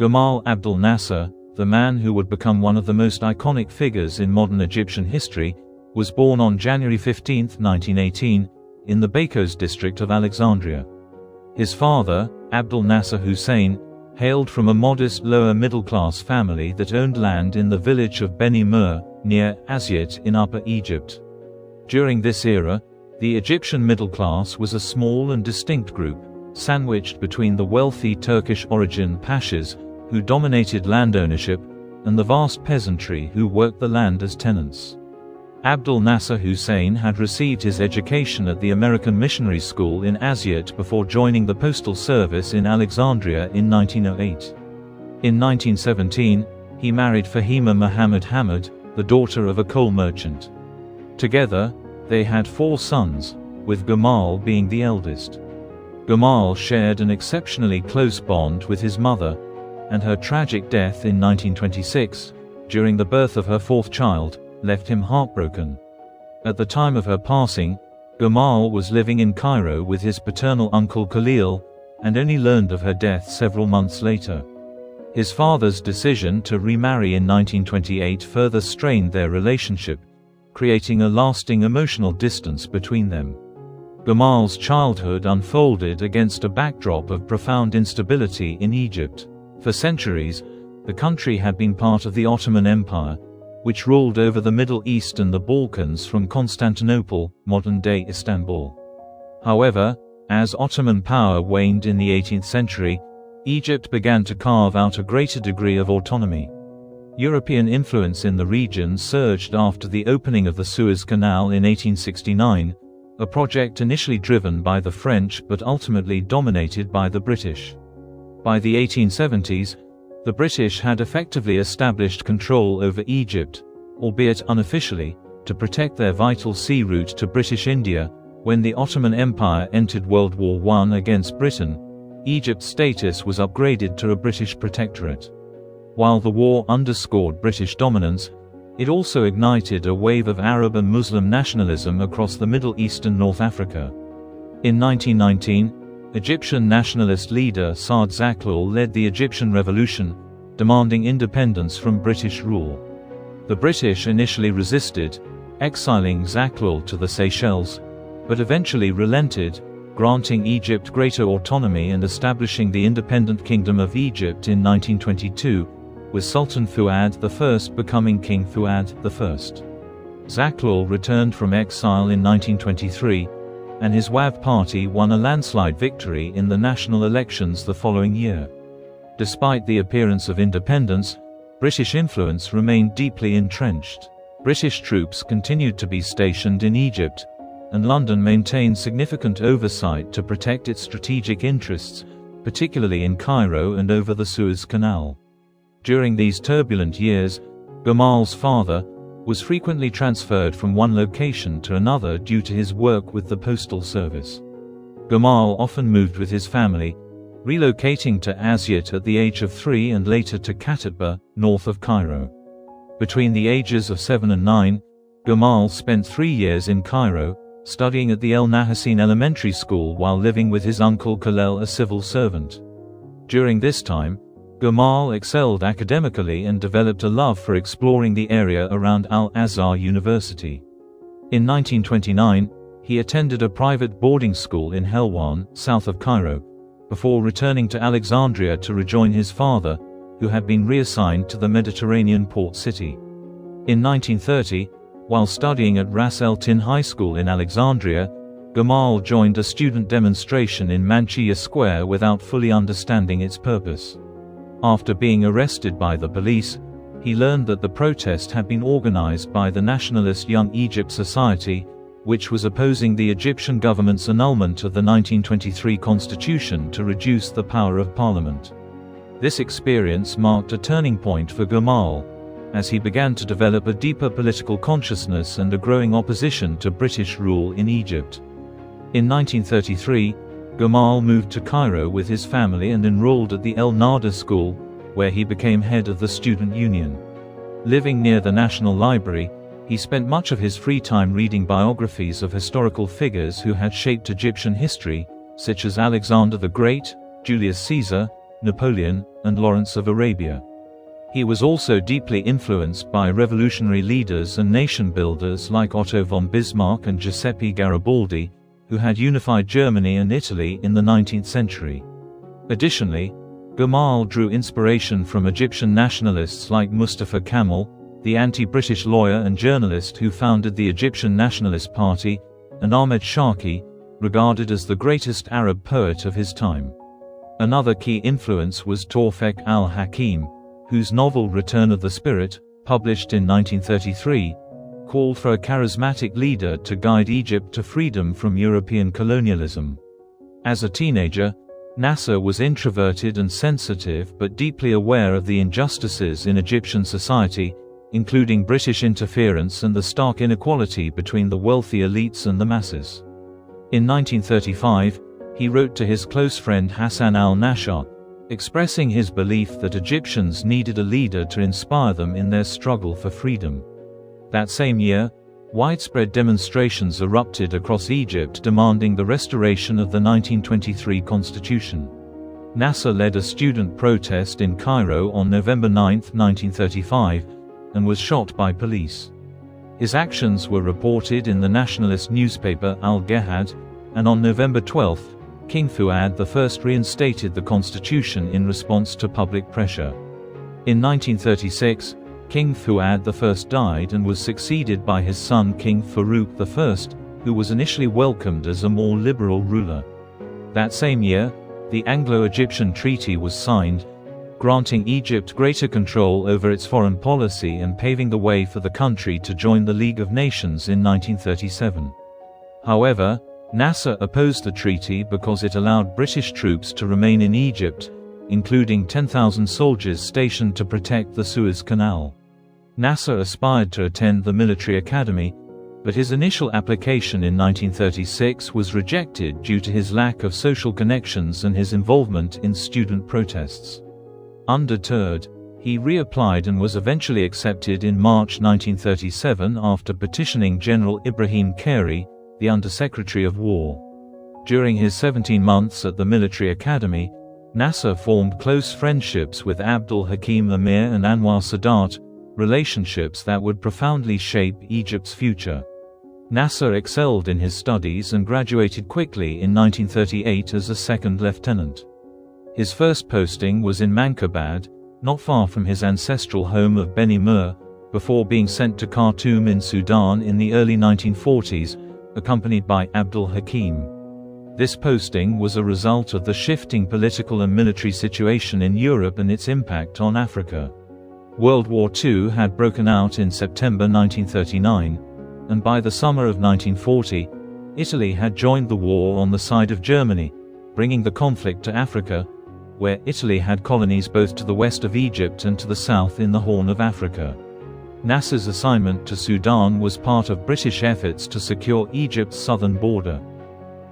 Gamal Abdel Nasser, the man who would become one of the most iconic figures in modern Egyptian history, was born on January 15, 1918, in the Bakos district of Alexandria. His father, Abdul Nasser Hussein, hailed from a modest lower-middle-class family that owned land in the village of Beni Mur, near Asyut in Upper Egypt. During this era, the Egyptian middle class was a small and distinct group, sandwiched between the wealthy Turkish-origin pashas, who dominated land ownership, and the vast peasantry who worked the land as tenants. Abdul Nasser Hussein had received his education at the American Missionary School in Asyut before joining the postal service in Alexandria in 1908. In 1917, he married Fahima Muhammad Hamad, the daughter of a coal merchant. Together, they had 4 sons, with Gamal being the eldest. Gamal shared an exceptionally close bond with his mother, and her tragic death in 1926, during the birth of her 4th child, left him heartbroken. At the time of her passing, Gamal was living in Cairo with his paternal uncle Khalil, and only learned of her death several months later. His father's decision to remarry in 1928 further strained their relationship, creating a lasting emotional distance between them. Gamal's childhood unfolded against a backdrop of profound instability in Egypt. For centuries, the country had been part of the Ottoman Empire, which ruled over the Middle East and the Balkans from Constantinople, modern-day Istanbul. However, as Ottoman power waned in the 18th century, Egypt began to carve out a greater degree of autonomy. European influence in the region surged after the opening of the Suez Canal in 1869, a project initially driven by the French but ultimately dominated by the British. By the 1870s, the British had effectively established control over Egypt, albeit unofficially, to protect their vital sea route to British India. When the Ottoman Empire entered World War I against Britain, Egypt's status was upgraded to a British protectorate. While the war underscored British dominance, it also ignited a wave of Arab and Muslim nationalism across the Middle East and North Africa. In 1919, Egyptian nationalist leader Saad Zaghloul led the Egyptian Revolution, demanding independence from British rule. The British initially resisted, exiling Zaghloul to the Seychelles, but eventually relented, granting Egypt greater autonomy and establishing the independent Kingdom of Egypt in 1922, with Sultan Fuad I becoming King Fuad I. Zaghloul returned from exile in 1923, and his WAV party won a landslide victory in the national elections the following year. Despite the appearance of independence, British influence remained deeply entrenched. British troops continued to be stationed in Egypt, and London maintained significant oversight to protect its strategic interests, particularly in Cairo and over the Suez Canal. During these turbulent years, Gamal's father was frequently transferred from one location to another due to his work with the postal service. Gamal often moved with his family, relocating to Asyut at the age of 3 and later to Catastrophe, north of Cairo. Between the ages of 7 and 9, Gamal spent 3 years in Cairo, studying at the El Nahassin Elementary School while living with his uncle Khalil, a civil servant. During this time, Gamal excelled academically and developed a love for exploring the area around Al-Azhar University. In 1929, he attended a private boarding school in Helwan, south of Cairo, before returning to Alexandria to rejoin his father, who had been reassigned to the Mediterranean port city. In 1930, while studying at Ras El Tin High School in Alexandria, Gamal joined a student demonstration in Manchia Square without fully understanding its purpose. After being arrested by the police, he learned that the protest had been organized by the nationalist Young Egypt Society, which was opposing the Egyptian government's annulment of the 1923 constitution to reduce the power of parliament. This experience marked a turning point for Gamal, as he began to develop a deeper political consciousness and a growing opposition to British rule in Egypt. In 1933, Gamal moved to Cairo with his family and enrolled at the El Nada School, where he became head of the student union. Living near the National Library, he spent much of his free time reading biographies of historical figures who had shaped Egyptian history, such as Alexander the Great, Julius Caesar, Napoleon, and Lawrence of Arabia. He was also deeply influenced by revolutionary leaders and nation-builders like Otto von Bismarck and Giuseppe Garibaldi, who had unified Germany and Italy in the 19th century. Additionally, Gamal drew inspiration from Egyptian nationalists like Mustafa Kemal, the anti-British lawyer and journalist who founded the Egyptian Nationalist Party, and Ahmed Shawki, regarded as the greatest Arab poet of his time. Another key influence was Tawfiq al-Hakim, whose novel Return of the Spirit, published in 1933, called for a charismatic leader to guide Egypt to freedom from European colonialism. As a teenager, Nasser was introverted and sensitive but deeply aware of the injustices in Egyptian society, including British interference and the stark inequality between the wealthy elites and the masses. In 1935, he wrote to his close friend Hassan al-Nasher, expressing his belief that Egyptians needed a leader to inspire them in their struggle for freedom. That same year, widespread demonstrations erupted across Egypt demanding the restoration of the 1923 constitution. Nasser led a student protest in Cairo on November 9, 1935, and was shot by police. His actions were reported in the nationalist newspaper Al-Gehad, and on November 12, King Fuad I reinstated the constitution in response to public pressure. In 1936, King Fuad I died and was succeeded by his son King Farouk I, who was initially welcomed as a more liberal ruler. That same year, the Anglo-Egyptian Treaty was signed, granting Egypt greater control over its foreign policy and paving the way for the country to join the League of Nations in 1937. However, Nasser opposed the treaty because it allowed British troops to remain in Egypt, including 10,000 soldiers stationed to protect the Suez Canal. Nasser aspired to attend the military academy, but his initial application in 1936 was rejected due to his lack of social connections and his involvement in student protests. Undeterred, he reapplied and was eventually accepted in March 1937 after petitioning General Ibrahim Carey, the Undersecretary of War. During his 17 months at the military academy, Nasser formed close friendships with Abdul Hakim Amir and Anwar Sadat, relationships that would profoundly shape Egypt's future. Nasser excelled in his studies and graduated quickly in 1938 as a second lieutenant. His first posting was in Mankabad, not far from his ancestral home of Beni Mur, before being sent to Khartoum in Sudan in the early 1940s, accompanied by Abdul Hakim. This posting was a result of the shifting political and military situation in Europe and its impact on Africa. World War II had broken out in September 1939, and by the summer of 1940, Italy had joined the war on the side of Germany, bringing the conflict to Africa, where Italy had colonies both to the west of Egypt and to the south in the Horn of Africa. Nasser's assignment to Sudan was part of British efforts to secure Egypt's southern border.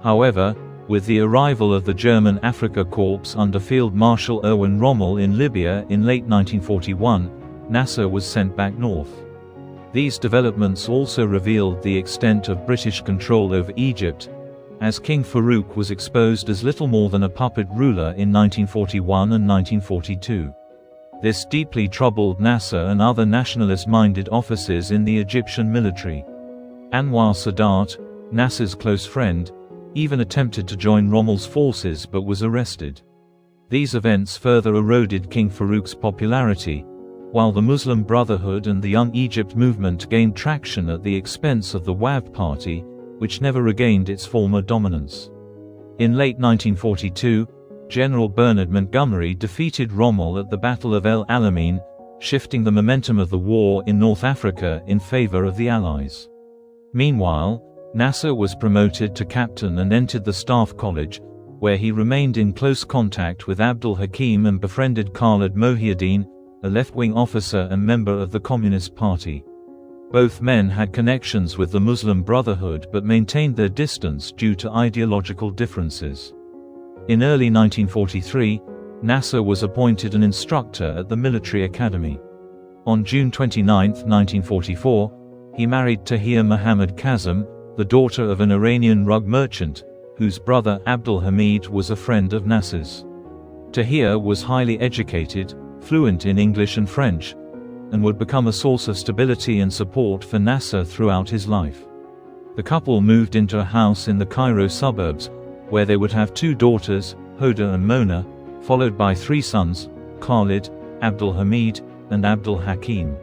However, with the arrival of the German Afrika Korps under Field Marshal Erwin Rommel in Libya in late 1941, Nasser was sent back north. These developments also revealed the extent of British control over Egypt, as King Farouk was exposed as little more than a puppet ruler in 1941 and 1942. This deeply troubled Nasser and other nationalist-minded officers in the Egyptian military. Anwar Sadat, Nasser's close friend, even attempted to join Rommel's forces but was arrested. These events further eroded King Farouk's popularity, while the Muslim Brotherhood and the Young Egypt movement gained traction at the expense of the WAV party, which never regained its former dominance. In late 1942, General Bernard Montgomery defeated Rommel at the Battle of El Alamein, shifting the momentum of the war in North Africa in favor of the Allies. Meanwhile, Nasser was promoted to captain and entered the Staff College, where he remained in close contact with Abdul Hakim and befriended Khalid Mohiuddin, a left-wing officer and member of the Communist Party. Both men had connections with the Muslim Brotherhood but maintained their distance due to ideological differences. In early 1943, Nasser was appointed an instructor at the military academy. On June 29, 1944, he married Tahir Muhammad Kazem, the daughter of an Iranian rug merchant, whose brother Abdul Hamid was a friend of Nasser's. Tahir was highly educated, fluent in English and French, and would become a source of stability and support for Nasser throughout his life. The couple moved into a house in the Cairo suburbs, where they would have 2 daughters, Hoda and Mona, followed by 3 sons, Khalid, Abdul Hamid, and Abdul Hakim.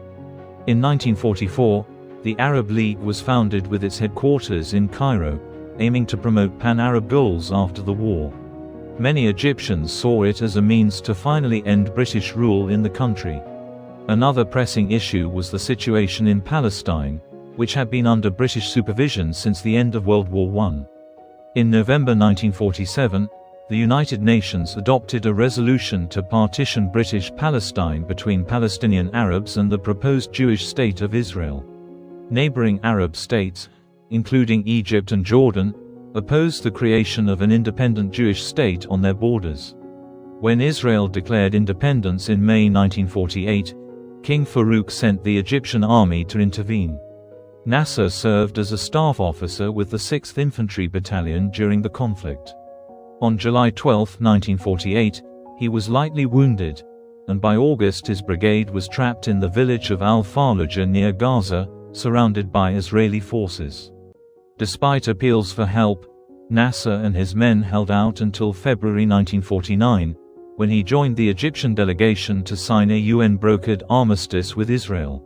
In 1944, the Arab League was founded with its headquarters in Cairo, aiming to promote pan-Arab goals after the war. Many Egyptians saw it as a means to finally end British rule in the country. Another pressing issue was the situation in Palestine, which had been under British supervision since the end of World War I. In November 1947, the United Nations adopted a resolution to partition British Palestine between Palestinian Arabs and the proposed Jewish state of Israel. Neighboring Arab states, including Egypt and Jordan, opposed the creation of an independent Jewish state on their borders. When Israel declared independence in May 1948, King Farouk sent the Egyptian army to intervene. Nasser served as a staff officer with the 6th Infantry Battalion during the conflict. On July 12, 1948, he was lightly wounded, and by August his brigade was trapped in the village of Al-Faluja near Gaza, surrounded by Israeli forces. Despite appeals for help, Nasser and his men held out until February 1949, when he joined the Egyptian delegation to sign a UN-brokered armistice with Israel.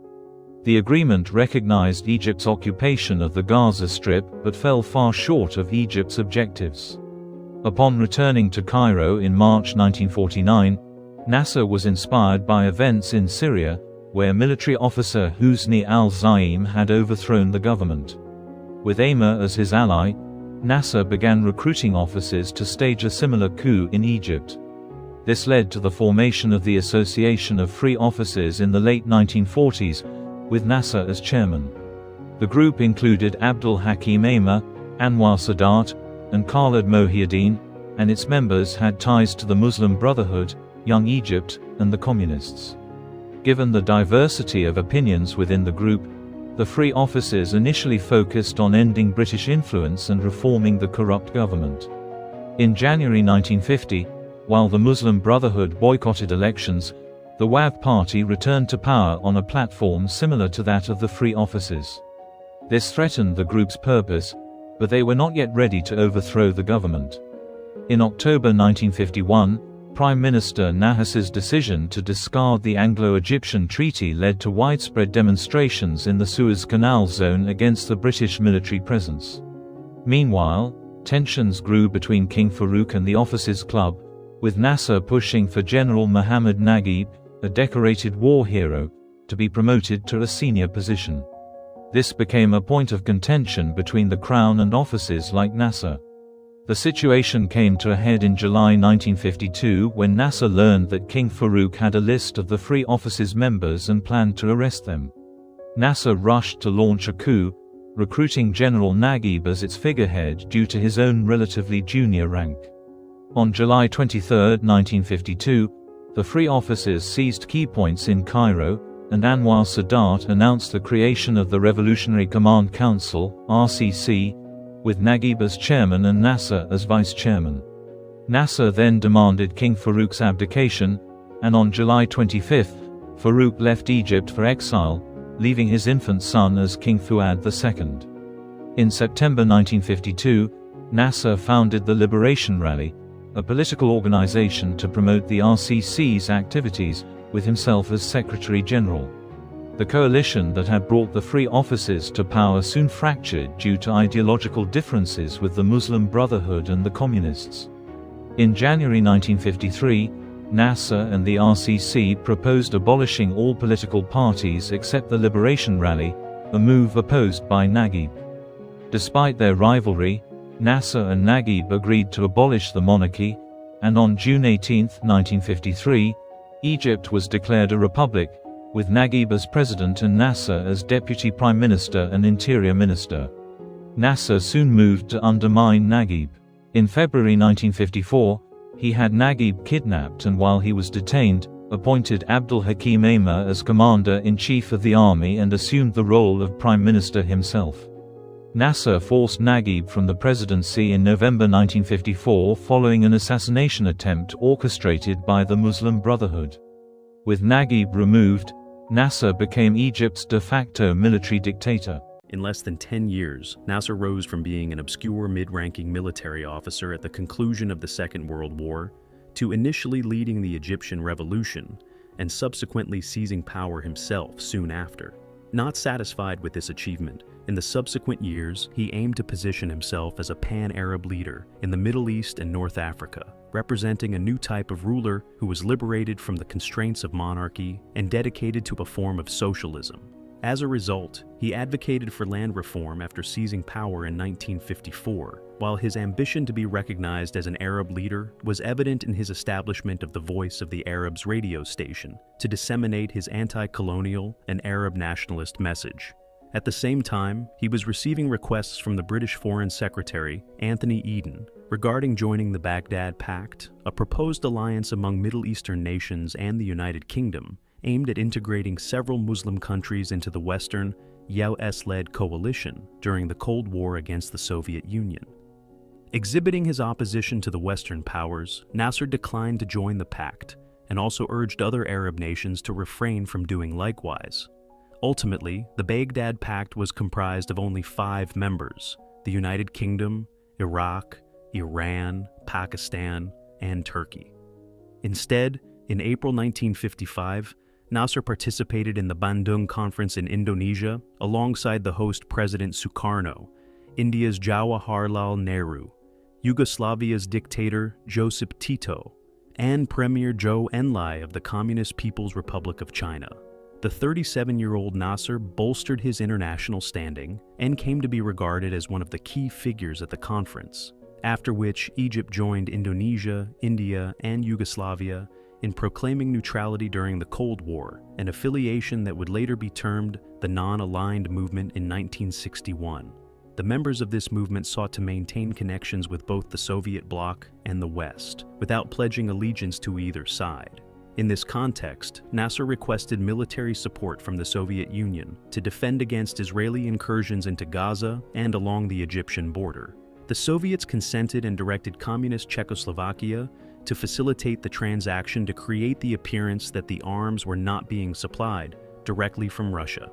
The agreement recognized Egypt's occupation of the Gaza Strip but fell far short of Egypt's objectives. Upon returning to Cairo in March 1949, Nasser was inspired by events in Syria, where military officer Husni al-Zaim had overthrown the government. With Amer as his ally, Nasser began recruiting officers to stage a similar coup in Egypt. This led to the formation of the Association of Free Officers in the late 1940s, with Nasser as chairman. The group included Abdul Hakim Amer, Anwar Sadat, and Khalid Mohiuddin, and its members had ties to the Muslim Brotherhood, Young Egypt, and the Communists. Given the diversity of opinions within the group, the Free Officers initially focused on ending British influence and reforming the corrupt government. In January 1950, while the Muslim Brotherhood boycotted elections, the WAV party returned to power on a platform similar to that of the Free Officers. This threatened the group's purpose, but they were not yet ready to overthrow the government. In October 1951, Prime Minister Nasser's decision to discard the Anglo-Egyptian Treaty led to widespread demonstrations in the Suez Canal zone against the British military presence. Meanwhile, tensions grew between King Farouk and the Officers' Club, with Nasser pushing for General Mohammed Naguib, a decorated war hero, to be promoted to a senior position. This became a point of contention between the Crown and officers like Nasser. The situation came to a head in July 1952 when Nasser learned that King Farouk had a list of the Free Officers members and planned to arrest them. Nasser rushed to launch a coup, recruiting General Naguib as its figurehead due to his own relatively junior rank. On July 23, 1952, the Free Officers seized key points in Cairo, and Anwar Sadat announced the creation of the Revolutionary Command Council (RCC), with Naguib as chairman and Nasser as vice-chairman. Nasser then demanded King Farouk's abdication, and on July 25, Farouk left Egypt for exile, leaving his infant son as King Fuad II. In September 1952, Nasser founded the Liberation Rally, a political organization to promote the RCC's activities, with himself as Secretary-General. The coalition that had brought the Free Officers to power soon fractured due to ideological differences with the Muslim Brotherhood and the Communists. In January 1953, Nasser and the RCC proposed abolishing all political parties except the Liberation Rally, a move opposed by Naguib. Despite their rivalry, Nasser and Naguib agreed to abolish the monarchy, and on June 18, 1953, Egypt was declared a republic, with Naguib as president and Nasser as deputy prime minister and interior minister. Nasser soon moved to undermine Naguib. In February 1954, he had Naguib kidnapped and while he was detained, appointed Abdul Hakim Amer as commander-in-chief of the army and assumed the role of prime minister himself. Nasser forced Naguib from the presidency in November 1954 following an assassination attempt orchestrated by the Muslim Brotherhood. With Naguib removed, Nasser became Egypt's de facto military dictator. In less than 10 years, Nasser rose from being an obscure mid-ranking military officer at the conclusion of the Second World War to initially leading the Egyptian Revolution and subsequently seizing power himself soon after. Not satisfied with this achievement, in the subsequent years, he aimed to position himself as a pan-Arab leader in the Middle East and North Africa, representing a new type of ruler who was liberated from the constraints of monarchy and dedicated to a form of socialism. As a result, he advocated for land reform after seizing power in 1954, while his ambition to be recognized as an Arab leader was evident in his establishment of the Voice of the Arabs radio station to disseminate his anti-colonial and Arab nationalist message. At the same time, he was receiving requests from the British Foreign Secretary, Anthony Eden, regarding joining the Baghdad Pact, a proposed alliance among Middle Eastern nations and the United Kingdom, aimed at integrating several Muslim countries into the Western, US-led coalition during the Cold War against the Soviet Union. Exhibiting his opposition to the Western powers, Nasser declined to join the pact and also urged other Arab nations to refrain from doing likewise. Ultimately, the Baghdad Pact was comprised of only 5 members: the United Kingdom, Iraq, Iran, Pakistan, and Turkey. Instead, in April 1955, Nasser participated in the Bandung Conference in Indonesia alongside the host President Sukarno, India's Jawaharlal Nehru, Yugoslavia's dictator Josip Tito, and Premier Zhou Enlai of the Communist People's Republic of China. The 37-year-old Nasser bolstered his international standing and came to be regarded as one of the key figures at the conference, after which Egypt joined Indonesia, India, and Yugoslavia in proclaiming neutrality during the Cold War, an affiliation that would later be termed the Non-Aligned Movement in 1961. The members of this movement sought to maintain connections with both the Soviet bloc and the West, without pledging allegiance to either side. In this context, Nasser requested military support from the Soviet Union to defend against Israeli incursions into Gaza and along the Egyptian border. The Soviets consented and directed Communist Czechoslovakia to facilitate the transaction to create the appearance that the arms were not being supplied directly from Russia.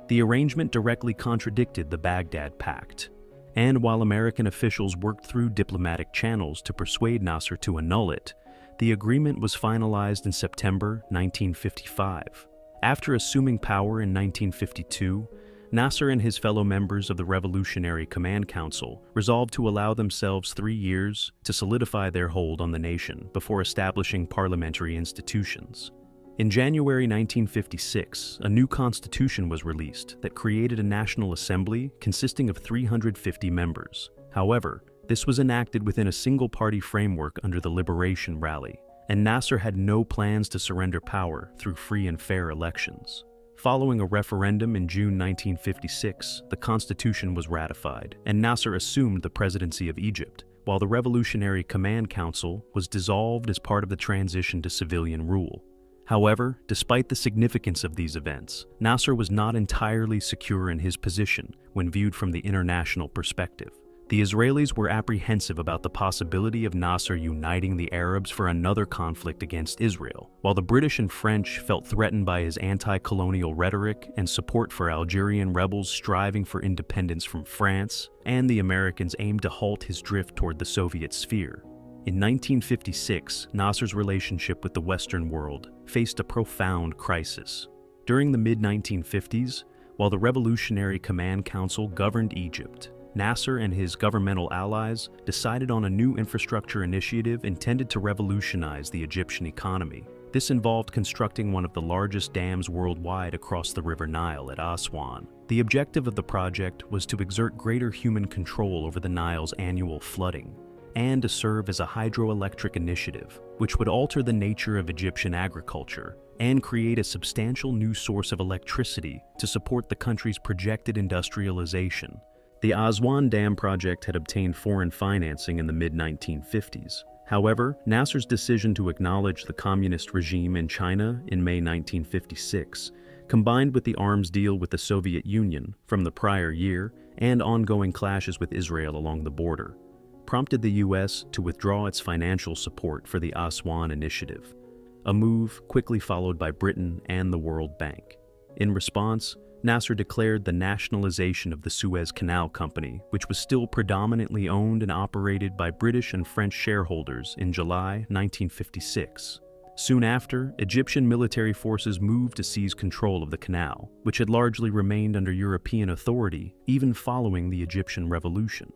The arrangement directly contradicted the Baghdad Pact, and while American officials worked through diplomatic channels to persuade Nasser to annul it, the agreement was finalized in September 1955. After assuming power in 1952, Nasser and his fellow members of the Revolutionary Command Council resolved to allow themselves 3 years to solidify their hold on the nation before establishing parliamentary institutions. In January 1956, a new constitution was released that created a National Assembly consisting of 350 members. However, this was enacted within a single-party framework under the Liberation Rally, and Nasser had no plans to surrender power through free and fair elections. Following a referendum in June 1956, the constitution was ratified, and Nasser assumed the presidency of Egypt, while the Revolutionary Command Council was dissolved as part of the transition to civilian rule. However, despite the significance of these events, Nasser was not entirely secure in his position when viewed from the international perspective. The Israelis were apprehensive about the possibility of Nasser uniting the Arabs for another conflict against Israel, while the British and French felt threatened by his anti-colonial rhetoric and support for Algerian rebels striving for independence from France, and the Americans aimed to halt his drift toward the Soviet sphere. In 1956, Nasser's relationship with the Western world faced a profound crisis. During the mid-1950s, while the Revolutionary Command Council governed Egypt, Nasser and his governmental allies decided on a new infrastructure initiative intended to revolutionize the Egyptian economy. This involved constructing one of the largest dams worldwide across the River Nile at Aswan. The objective of the project was to exert greater human control over the Nile's annual flooding, and to serve as a hydroelectric initiative, which would alter the nature of Egyptian agriculture and create a substantial new source of electricity to support the country's projected industrialization. The Aswan Dam project had obtained foreign financing in the mid-1950s. However, Nasser's decision to acknowledge the communist regime in China in May 1956 combined with the arms deal with the Soviet Union from the prior year and ongoing clashes with Israel along the border, prompted the U.S. to withdraw its financial support for the Aswan Initiative, a move quickly followed by Britain and the World Bank. In response, Nasser declared the nationalization of the Suez Canal Company, which was still predominantly owned and operated by British and French shareholders, in July 1956. Soon after, Egyptian military forces moved to seize control of the canal, which had largely remained under European authority even following the Egyptian Revolution.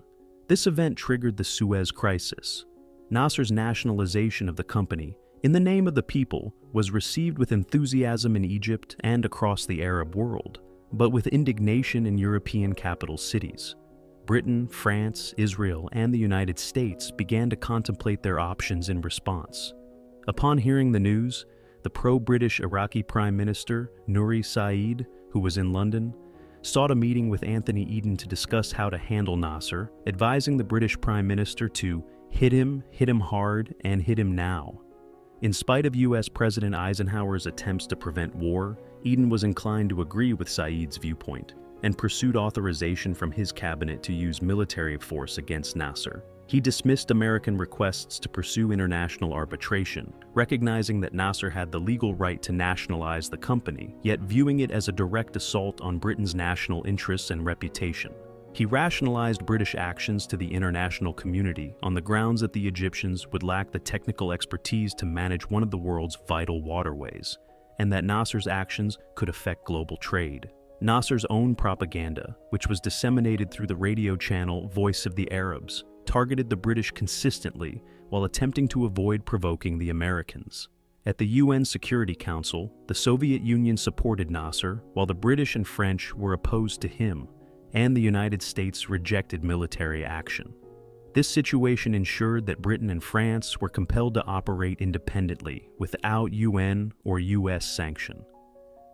This event triggered the Suez Crisis. Nasser's nationalization of the company, in the name of the people, was received with enthusiasm in Egypt and across the Arab world, but with indignation in European capital cities. Britain, France, Israel, and the United States began to contemplate their options in response. Upon hearing the news, the pro-British Iraqi Prime Minister, Nuri Said, who was in London, sought a meeting with Anthony Eden to discuss how to handle Nasser, advising the British Prime Minister to hit him hard, and hit him now. In spite of U.S. President Eisenhower's attempts to prevent war, Eden was inclined to agree with Said's viewpoint and pursued authorization from his cabinet to use military force against Nasser. He dismissed American requests to pursue international arbitration, recognizing that Nasser had the legal right to nationalize the company, yet viewing it as a direct assault on Britain's national interests and reputation. He rationalized British actions to the international community on the grounds that the Egyptians would lack the technical expertise to manage one of the world's vital waterways, and that Nasser's actions could affect global trade. Nasser's own propaganda, which was disseminated through the radio channel Voice of the Arabs, targeted the British consistently while attempting to avoid provoking the Americans. At the UN Security Council, the Soviet Union supported Nasser while the British and French were opposed to him, and the United States rejected military action. This situation ensured that Britain and France were compelled to operate independently without UN or US sanction.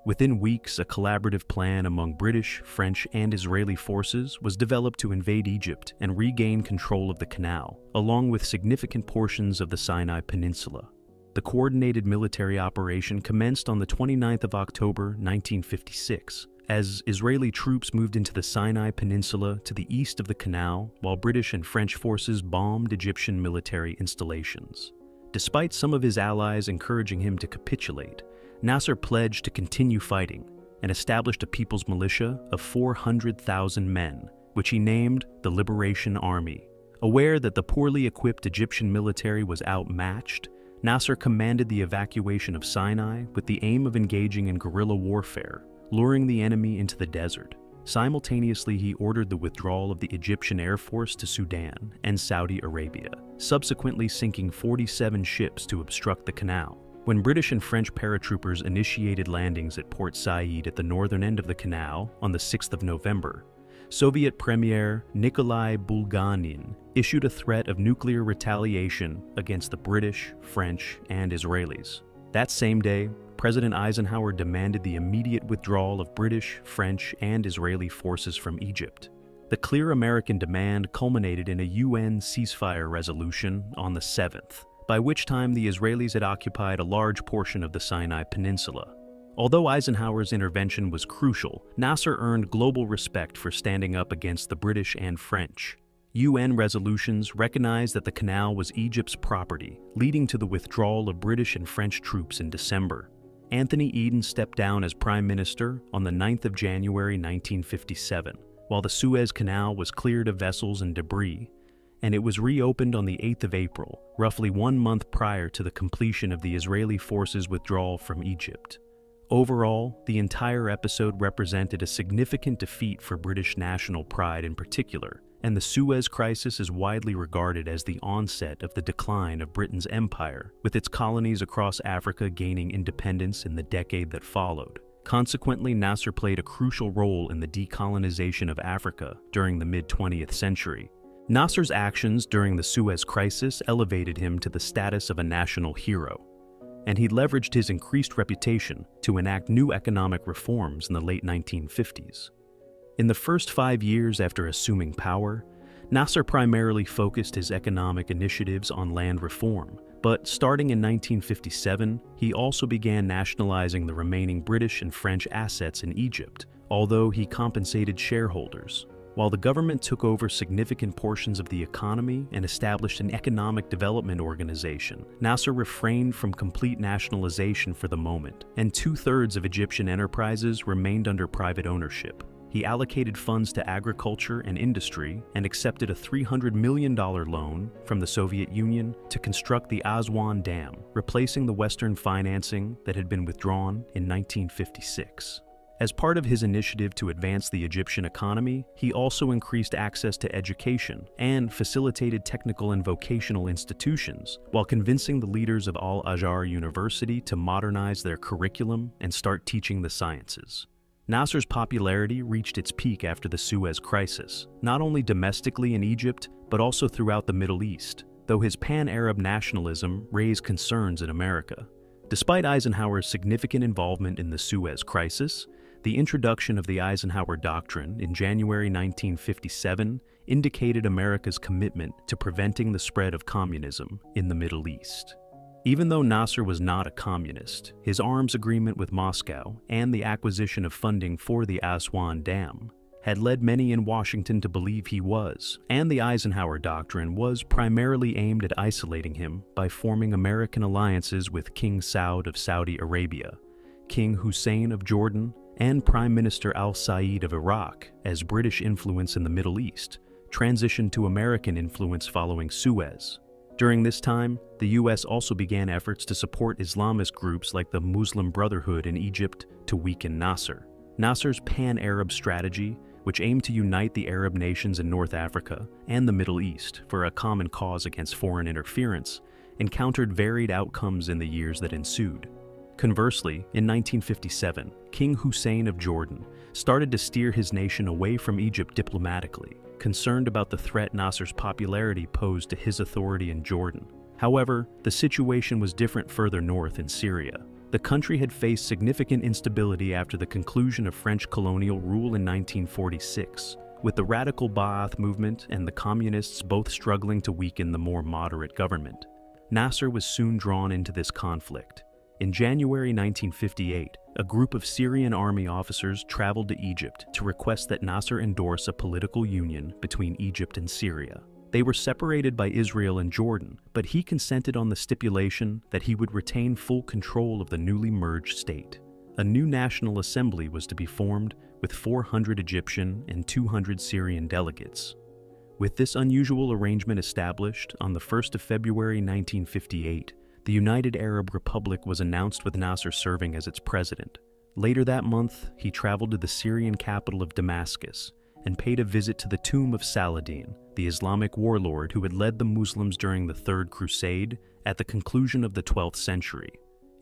Within weeks, a collaborative plan among British, French, and Israeli forces was developed to invade Egypt and regain control of the canal, along with significant portions of the Sinai Peninsula. The coordinated military operation commenced on the 29th of October 1956, as Israeli troops moved into the Sinai Peninsula to the east of the canal, while British and French forces bombed Egyptian military installations. Despite some of his allies encouraging him to capitulate, Nasser pledged to continue fighting and established a people's militia of 400,000 men, which he named the Liberation Army. Aware that the poorly equipped Egyptian military was outmatched, Nasser commanded the evacuation of Sinai with the aim of engaging in guerrilla warfare, luring the enemy into the desert. Simultaneously, he ordered the withdrawal of the Egyptian Air Force to Sudan and Saudi Arabia, subsequently sinking 47 ships to obstruct the canal. When British and French paratroopers initiated landings at Port Said at the northern end of the canal on the 6th of November, Soviet Premier Nikolai Bulganin issued a threat of nuclear retaliation against the British, French, and Israelis. That same day, President Eisenhower demanded the immediate withdrawal of British, French, and Israeli forces from Egypt. The clear American demand culminated in a UN ceasefire resolution on the 7th, by which time the Israelis had occupied a large portion of the Sinai Peninsula. Although Eisenhower's intervention was crucial, Nasser earned global respect for standing up against the British and French. UN resolutions recognized that the canal was Egypt's property, leading to the withdrawal of British and French troops in December. Anthony Eden stepped down as Prime Minister on the 9th of January 1957, while the Suez Canal was cleared of vessels and debris, and it was reopened on the 8th of April, roughly 1 month prior to the completion of the Israeli forces' withdrawal from Egypt. Overall, the entire episode represented a significant defeat for British national pride in particular, and the Suez Crisis is widely regarded as the onset of the decline of Britain's empire, with its colonies across Africa gaining independence in the decade that followed. Consequently, Nasser played a crucial role in the decolonization of Africa during the mid-20th century. Nasser's actions during the Suez Crisis elevated him to the status of a national hero, and he leveraged his increased reputation to enact new economic reforms in the late 1950s. In the first 5 years after assuming power, Nasser primarily focused his economic initiatives on land reform, But starting in 1957, he also began nationalizing the remaining British and French assets in Egypt, although he compensated shareholders. While the government took over significant portions of the economy and established an economic development organization, Nasser refrained from complete nationalization for the moment, and 2/3 of Egyptian enterprises remained under private ownership. He allocated funds to agriculture and industry and accepted a $300 million loan from the Soviet Union to construct the Aswan Dam, replacing the Western financing that had been withdrawn in 1956. As part of his initiative to advance the Egyptian economy, he also increased access to education and facilitated technical and vocational institutions, while convincing the leaders of Al-Azhar University to modernize their curriculum and start teaching the sciences. Nasser's popularity reached its peak after the Suez crisis, not only domestically in Egypt, but also throughout the Middle East, though his pan-Arab nationalism raised concerns in America. Despite Eisenhower's significant involvement in the Suez crisis, the introduction of the Eisenhower Doctrine in January 1957 indicated America's commitment to preventing the spread of communism in the Middle East. Even though Nasser was not a communist, his arms agreement with Moscow and the acquisition of funding for the Aswan Dam had led many in Washington to believe he was, and the Eisenhower Doctrine was primarily aimed at isolating him by forming American alliances with King Saud of Saudi Arabia, King Hussein of Jordan, and Prime Minister al-Said of Iraq, as British influence in the Middle East transitioned to American influence following Suez. During this time, the U.S. also began efforts to support Islamist groups like the Muslim Brotherhood in Egypt to weaken Nasser. Nasser's pan-Arab strategy, which aimed to unite the Arab nations in North Africa and the Middle East for a common cause against foreign interference, encountered varied outcomes in the years that ensued. Conversely, in 1957, King Hussein of Jordan started to steer his nation away from Egypt diplomatically, concerned about the threat Nasser's popularity posed to his authority in Jordan. However, the situation was different further north in Syria. The country had faced significant instability after the conclusion of French colonial rule in 1946, with the radical Ba'ath movement and the communists both struggling to weaken the more moderate government. Nasser was soon drawn into this conflict. In January 1958, a group of Syrian army officers traveled to Egypt to request that Nasser endorse a political union between Egypt and Syria. They were separated by Israel and Jordan, but he consented on the stipulation that he would retain full control of the newly merged state. A new national assembly was to be formed with 400 Egyptian and 200 Syrian delegates. With this unusual arrangement established, on the 1st of February 1958, the United Arab Republic was announced with Nasser serving as its president. Later that month, he traveled to the Syrian capital of Damascus and paid a visit to the tomb of Saladin, the Islamic warlord who had led the Muslims during the Third Crusade at the conclusion of the 12th century.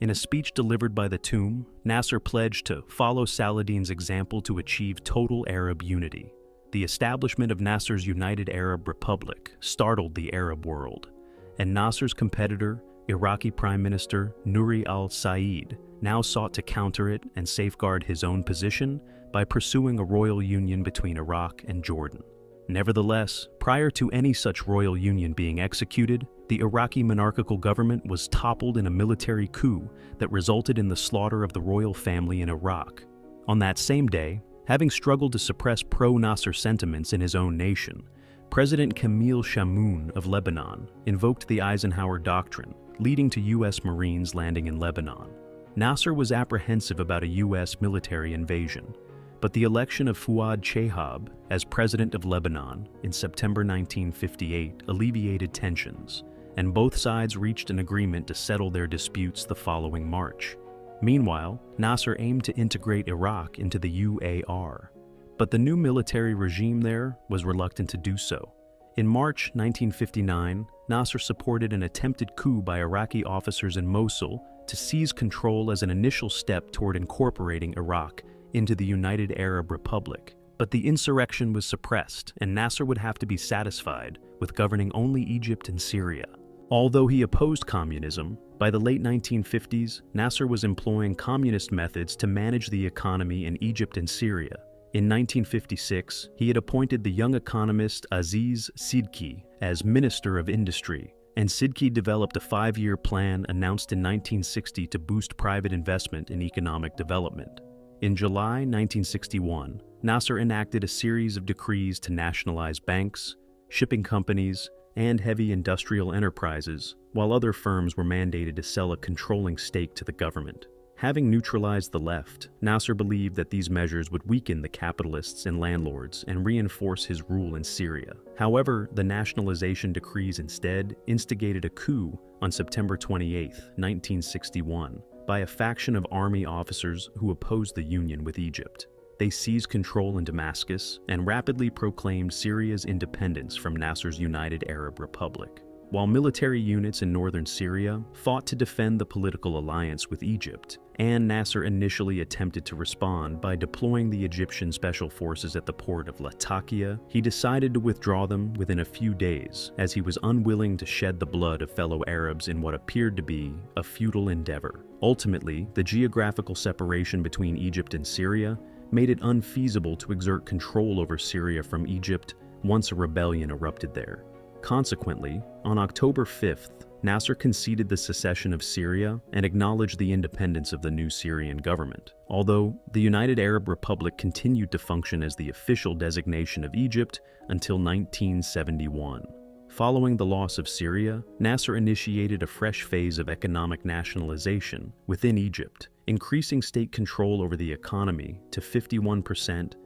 In a speech delivered by the tomb, Nasser pledged to follow Saladin's example to achieve total Arab unity. The establishment of Nasser's United Arab Republic startled the Arab world, and Nasser's competitor, Iraqi Prime Minister Nouri al-Said, now sought to counter it and safeguard his own position by pursuing a royal union between Iraq and Jordan. Nevertheless, prior to any such royal union being executed, the Iraqi monarchical government was toppled in a military coup that resulted in the slaughter of the royal family in Iraq. On that same day, having struggled to suppress pro-Nasser sentiments in his own nation, President Camille Chamoun of Lebanon invoked the Eisenhower Doctrine, leading to U.S. Marines landing in Lebanon. Nasser was apprehensive about a U.S. military invasion, but the election of Fuad Chehab as president of Lebanon in September 1958 alleviated tensions, and both sides reached an agreement to settle their disputes the following March. Meanwhile, Nasser aimed to integrate Iraq into the UAR, but the new military regime there was reluctant to do so. In March 1959, Nasser supported an attempted coup by Iraqi officers in Mosul to seize control as an initial step toward incorporating Iraq into the United Arab Republic. But the insurrection was suppressed, and Nasser would have to be satisfied with governing only Egypt and Syria. Although he opposed communism, by the late 1950s, Nasser was employing communist methods to manage the economy in Egypt and Syria. In 1956, he had appointed the young economist Aziz Sidki as Minister of Industry, and Sidki developed a 5-year plan announced in 1960 to boost private investment in economic development. In July 1961, Nasser enacted a series of decrees to nationalize banks, shipping companies, and heavy industrial enterprises, while other firms were mandated to sell a controlling stake to the government. Having neutralized the left, Nasser believed that these measures would weaken the capitalists and landlords and reinforce his rule in Syria. However, the nationalization decrees instead instigated a coup on September 28, 1961, by a faction of army officers who opposed the union with Egypt. They seized control in Damascus and rapidly proclaimed Syria's independence from Nasser's United Arab Republic. While military units in northern Syria fought to defend the political alliance with Egypt, and Nasser initially attempted to respond by deploying the Egyptian special forces at the port of Latakia, he decided to withdraw them within a few days, as he was unwilling to shed the blood of fellow Arabs in what appeared to be a futile endeavor. Ultimately, the geographical separation between Egypt and Syria made it unfeasible to exert control over Syria from Egypt once a rebellion erupted there. Consequently, on October 5th, Nasser conceded the secession of Syria and acknowledged the independence of the new Syrian government, although the United Arab Republic continued to function as the official designation of Egypt until 1971. Following the loss of Syria, Nasser initiated a fresh phase of economic nationalization within Egypt, increasing state control over the economy to 51%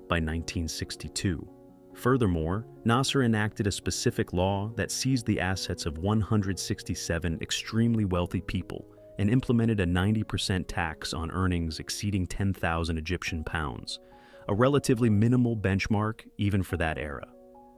by 1962. Furthermore, Nasser enacted a specific law that seized the assets of 167 extremely wealthy people and implemented a 90% tax on earnings exceeding 10,000 Egyptian pounds, a relatively minimal benchmark even for that era.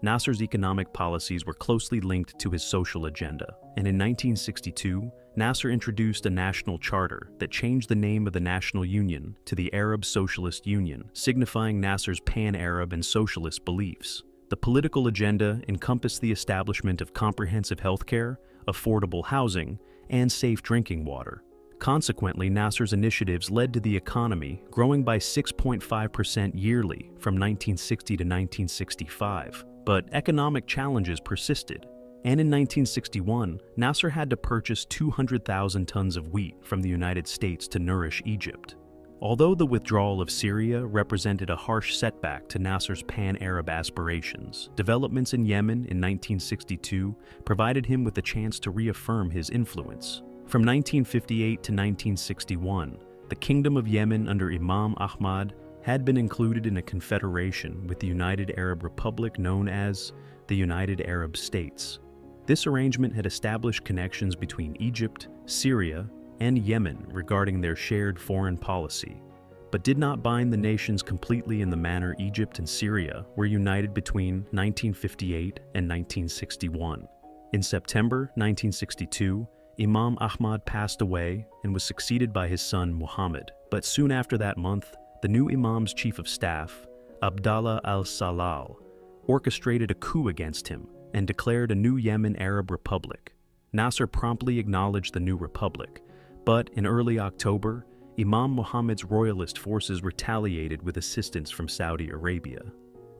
Nasser's economic policies were closely linked to his social agenda, and in 1962, Nasser introduced a national charter that changed the name of the National Union to the Arab Socialist Union, signifying Nasser's pan-Arab and socialist beliefs. The political agenda encompassed the establishment of comprehensive healthcare, affordable housing, and safe drinking water. Consequently, Nasser's initiatives led to the economy growing by 6.5% yearly from 1960 to 1965. But economic challenges persisted, and in 1961, Nasser had to purchase 200,000 tons of wheat from the United States to nourish Egypt. Although the withdrawal of Syria represented a harsh setback to Nasser's pan-Arab aspirations, developments in Yemen in 1962 provided him with a chance to reaffirm his influence. From 1958 to 1961, the Kingdom of Yemen under Imam Ahmad had been included in a confederation with the United Arab Republic known as the United Arab States. This arrangement had established connections between Egypt, Syria, and Yemen regarding their shared foreign policy, but did not bind the nations completely in the manner Egypt and Syria were united between 1958 and 1961. In September 1962, Imam Ahmad passed away and was succeeded by his son Muhammad, but soon after that month, the new Imam's chief of staff, Abdallah al-Salal, orchestrated a coup against him and declared a new Yemen Arab Republic. Nasser promptly acknowledged the new republic, but in early October, Imam Muhammad's royalist forces retaliated with assistance from Saudi Arabia.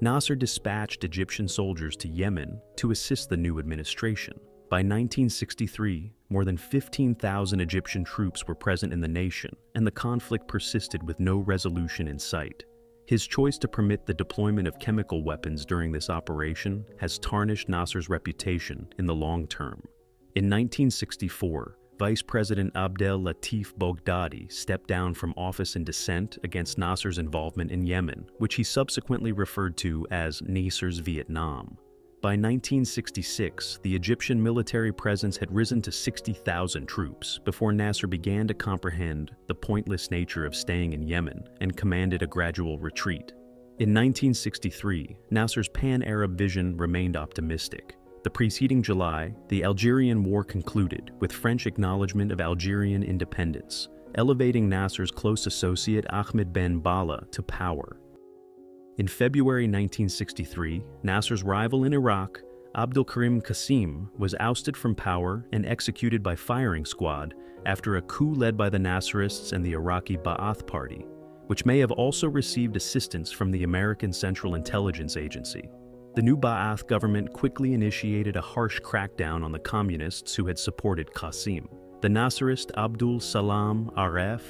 Nasser dispatched Egyptian soldiers to Yemen to assist the new administration. By 1963, more than 15,000 Egyptian troops were present in the nation, and the conflict persisted with no resolution in sight. His choice to permit the deployment of chemical weapons during this operation has tarnished Nasser's reputation in the long term. In 1964, Vice President Abdel Latif Bogdadi stepped down from office in dissent against Nasser's involvement in Yemen, which he subsequently referred to as Nasser's Vietnam. By 1966, the Egyptian military presence had risen to 60,000 troops before Nasser began to comprehend the pointless nature of staying in Yemen and commanded a gradual retreat. In 1963, Nasser's pan-Arab vision remained optimistic. The preceding July, the Algerian War concluded with French acknowledgement of Algerian independence, elevating Nasser's close associate Ahmed Ben Balla to power. In February 1963, Nasser's rival in Iraq, Abdul Qasim, was ousted from power and executed by firing squad after a coup led by the Nasserists and the Iraqi Ba'ath Party, which may have also received assistance from the American Central Intelligence Agency. The new Ba'ath government quickly initiated a harsh crackdown on the communists who had supported Qasim. The Nasserist Abdul Salam Aref,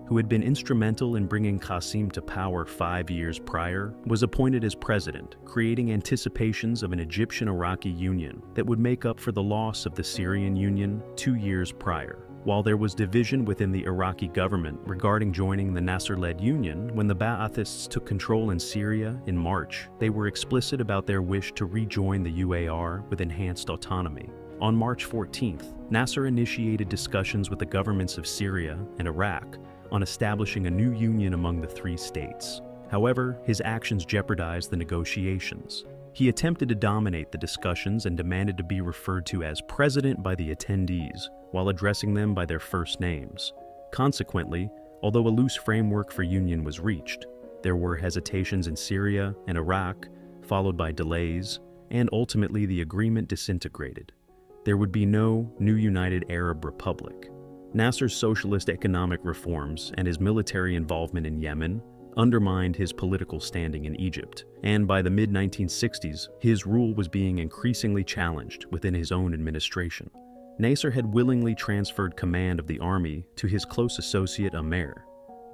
who had been instrumental in bringing Qasim to power 5 years prior, was appointed as president, creating anticipations of an Egyptian-Iraqi union that would make up for the loss of the Syrian union 2 years prior. While there was division within the Iraqi government regarding joining the Nasser-led union, when the Ba'athists took control in Syria in March, they were explicit about their wish to rejoin the UAR with enhanced autonomy. On March 14th, Nasser initiated discussions with the governments of Syria and Iraq on establishing a new union among the 3 states. However, his actions jeopardized the negotiations. He attempted to dominate the discussions and demanded to be referred to as president by the attendees, while addressing them by their first names. Consequently, although a loose framework for union was reached, there were hesitations in Syria and Iraq, followed by delays, and ultimately the agreement disintegrated. There would be no new United Arab Republic. Nasser's socialist economic reforms and his military involvement in Yemen undermined his political standing in Egypt, and by the mid-1960s, his rule was being increasingly challenged within his own administration. Nasser had willingly transferred command of the army to his close associate Amer.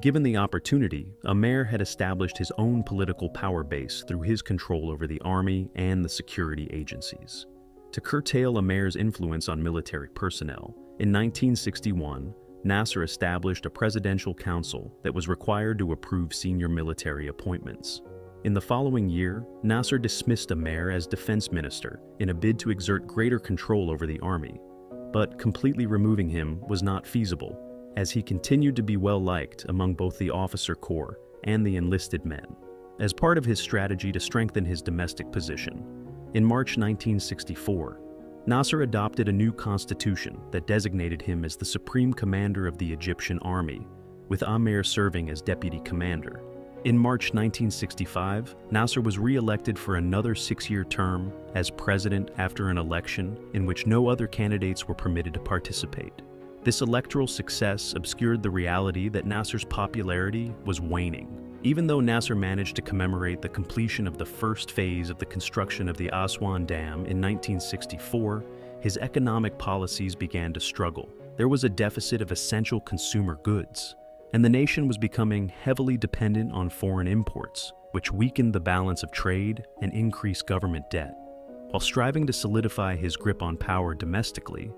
Given the opportunity, Amer had established his own political power base through his control over the army and the security agencies. To curtail Amer's influence on military personnel, in 1961, Nasser established a presidential council that was required to approve senior military appointments. In the following year, Nasser dismissed Amer as defense minister in a bid to exert greater control over the army. But completely removing him was not feasible, as he continued to be well-liked among both the officer corps and the enlisted men. As part of his strategy to strengthen his domestic position, in March 1964, Nasser adopted a new constitution that designated him as the supreme commander of the Egyptian army, with Amer serving as deputy commander. In March 1965, Nasser was re-elected for another 6-year term as president after an election in which no other candidates were permitted to participate. This electoral success obscured the reality that Nasser's popularity was waning. Even though Nasser managed to commemorate the completion of the first phase of the construction of the Aswan Dam in 1964, his economic policies began to struggle. There was a deficit of essential consumer goods, and the nation was becoming heavily dependent on foreign imports, which weakened the balance of trade and increased government debt. While striving to solidify his grip on power domestically,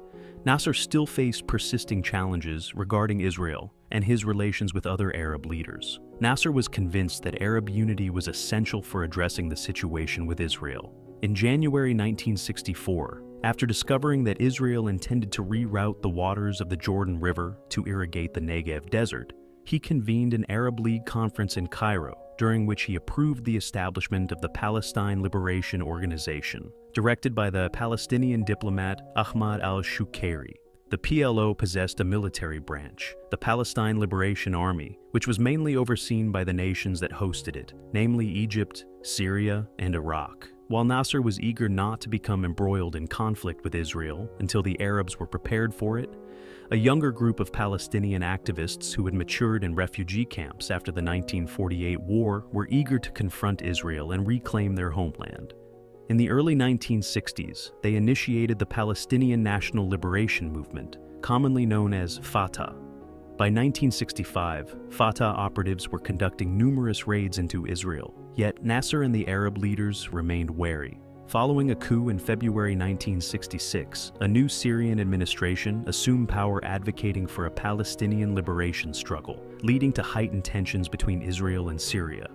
Nasser still faced persisting challenges regarding Israel and his relations with other Arab leaders. Nasser was convinced that Arab unity was essential for addressing the situation with Israel. In January 1964, after discovering that Israel intended to reroute the waters of the Jordan River to irrigate the Negev desert, he convened an Arab League conference in Cairo, during which he approved the establishment of the Palestine Liberation Organization, directed by the Palestinian diplomat Ahmad al-Shukayri. The PLO possessed a military branch, the Palestine Liberation Army, which was mainly overseen by the nations that hosted it, namely Egypt, Syria, and Iraq. While Nasser was eager not to become embroiled in conflict with Israel until the Arabs were prepared for it, a younger group of Palestinian activists who had matured in refugee camps after the 1948 war were eager to confront Israel and reclaim their homeland. In the early 1960s, they initiated the Palestinian National Liberation Movement, commonly known as Fatah. By 1965, Fatah operatives were conducting numerous raids into Israel, yet Nasser and the Arab leaders remained wary. Following a coup in February 1966, a new Syrian administration assumed power advocating for a Palestinian liberation struggle, leading to heightened tensions between Israel and Syria.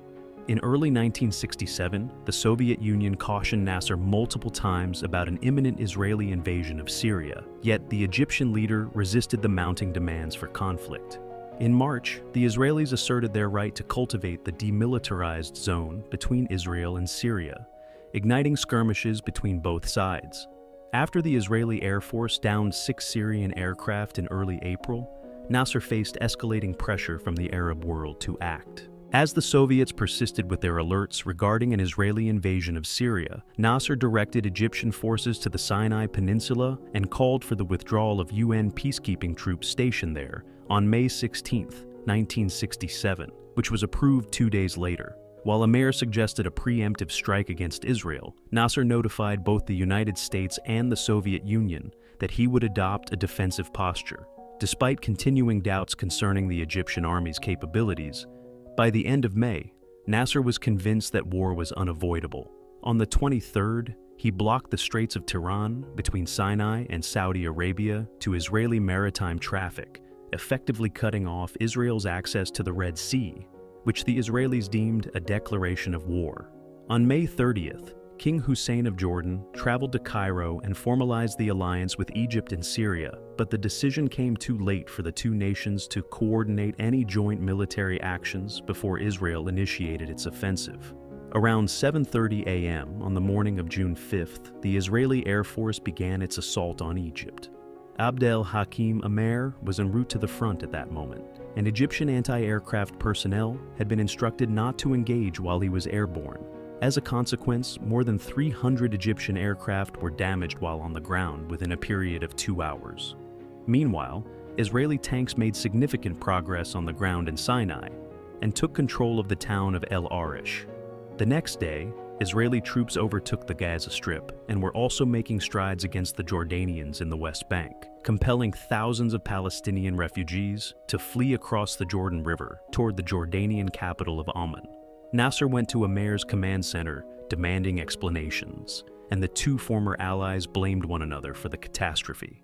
In early 1967, the Soviet Union cautioned Nasser multiple times about an imminent Israeli invasion of Syria, yet the Egyptian leader resisted the mounting demands for conflict. In March, the Israelis asserted their right to cultivate the demilitarized zone between Israel and Syria, igniting skirmishes between both sides. After the Israeli Air Force downed 6 Syrian aircraft in early April, Nasser faced escalating pressure from the Arab world to act. As the Soviets persisted with their alerts regarding an Israeli invasion of Syria, Nasser directed Egyptian forces to the Sinai Peninsula and called for the withdrawal of UN peacekeeping troops stationed there on May 16, 1967, which was approved 2 days later. While Amer suggested a preemptive strike against Israel, Nasser notified both the United States and the Soviet Union that he would adopt a defensive posture. Despite continuing doubts concerning the Egyptian army's capabilities, by the end of May, Nasser was convinced that war was unavoidable. On the 23rd, he blocked the Straits of Tiran between Sinai and Saudi Arabia to Israeli maritime traffic, effectively cutting off Israel's access to the Red Sea, which the Israelis deemed a declaration of war. On May 30th, King Hussein of Jordan traveled to Cairo and formalized the alliance with Egypt and Syria, but the decision came too late for the two nations to coordinate any joint military actions before Israel initiated its offensive. Around 7:30 a.m. on the morning of June 5th, the Israeli Air Force began its assault on Egypt. Abdel Hakim Amer was en route to the front at that moment, and Egyptian anti-aircraft personnel had been instructed not to engage while he was airborne. As a consequence, more than 300 Egyptian aircraft were damaged while on the ground within a period of 2 hours. Meanwhile, Israeli tanks made significant progress on the ground in Sinai and took control of the town of El Arish. The next day, Israeli troops overtook the Gaza Strip and were also making strides against the Jordanians in the West Bank, compelling thousands of Palestinian refugees to flee across the Jordan River toward the Jordanian capital of Amman. Nasser went to Amer's command center demanding explanations, and the two former allies blamed one another for the catastrophe.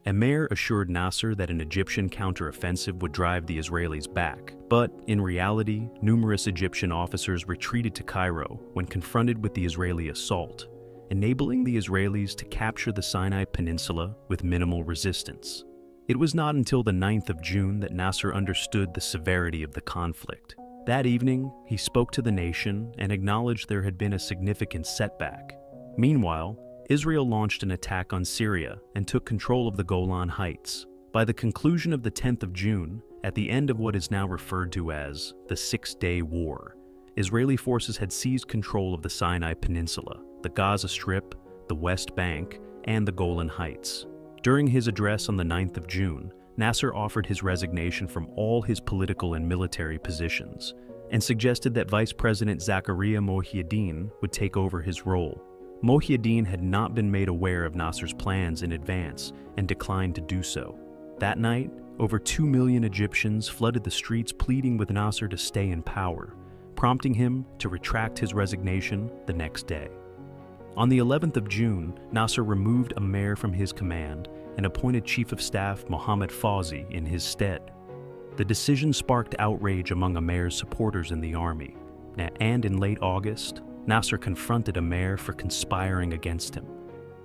Amer assured Nasser that an Egyptian counteroffensive would drive the Israelis back, but in reality, numerous Egyptian officers retreated to Cairo when confronted with the Israeli assault, enabling the Israelis to capture the Sinai Peninsula with minimal resistance. It was not until the 9th of June that Nasser understood the severity of the conflict. That evening, he spoke to the nation and acknowledged there had been a significant setback. Meanwhile, Israel launched an attack on Syria and took control of the Golan Heights. By the conclusion of the 10th of June, at the end of what is now referred to as the Six-Day War, Israeli forces had seized control of the Sinai Peninsula, the Gaza Strip, the West Bank, and the Golan Heights. During his address on the 9th of June, Nasser offered his resignation from all his political and military positions and suggested that Vice President Zakaria Mohiuddin would take over his role. Mohiuddin had not been made aware of Nasser's plans in advance and declined to do so. That night, over 2 million Egyptians flooded the streets pleading with Nasser to stay in power, prompting him to retract his resignation the next day. On the 11th of June, Nasser removed Amer from his command and appointed Chief of Staff Mohammed Fawzi in his stead. The decision sparked outrage among Amer's supporters in the army, and in late August, Nasser confronted Amer for conspiring against him.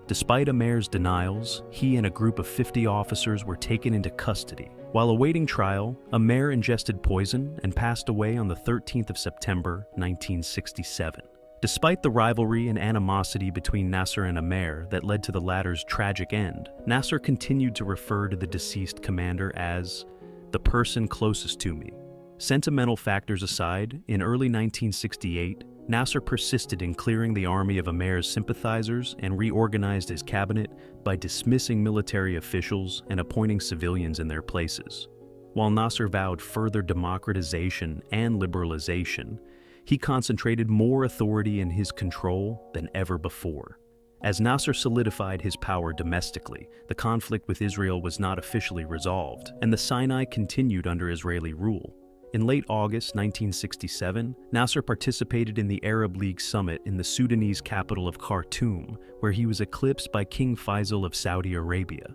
Despite Amer's denials, he and a group of 50 officers were taken into custody. While awaiting trial, Amer ingested poison and passed away on the 13th of September, 1967. Despite the rivalry and animosity between Nasser and Amer that led to the latter's tragic end, Nasser continued to refer to the deceased commander as the person closest to me. Sentimental factors aside, in early 1968, Nasser persisted in clearing the army of Amer's sympathizers and reorganized his cabinet by dismissing military officials and appointing civilians in their places. While Nasser vowed further democratization and liberalization, he concentrated more authority in his control than ever before. As Nasser solidified his power domestically, the conflict with Israel was not officially resolved, and the Sinai continued under Israeli rule. In late August 1967, Nasser participated in the Arab League summit in the Sudanese capital of Khartoum, where he was eclipsed by King Faisal of Saudi Arabia.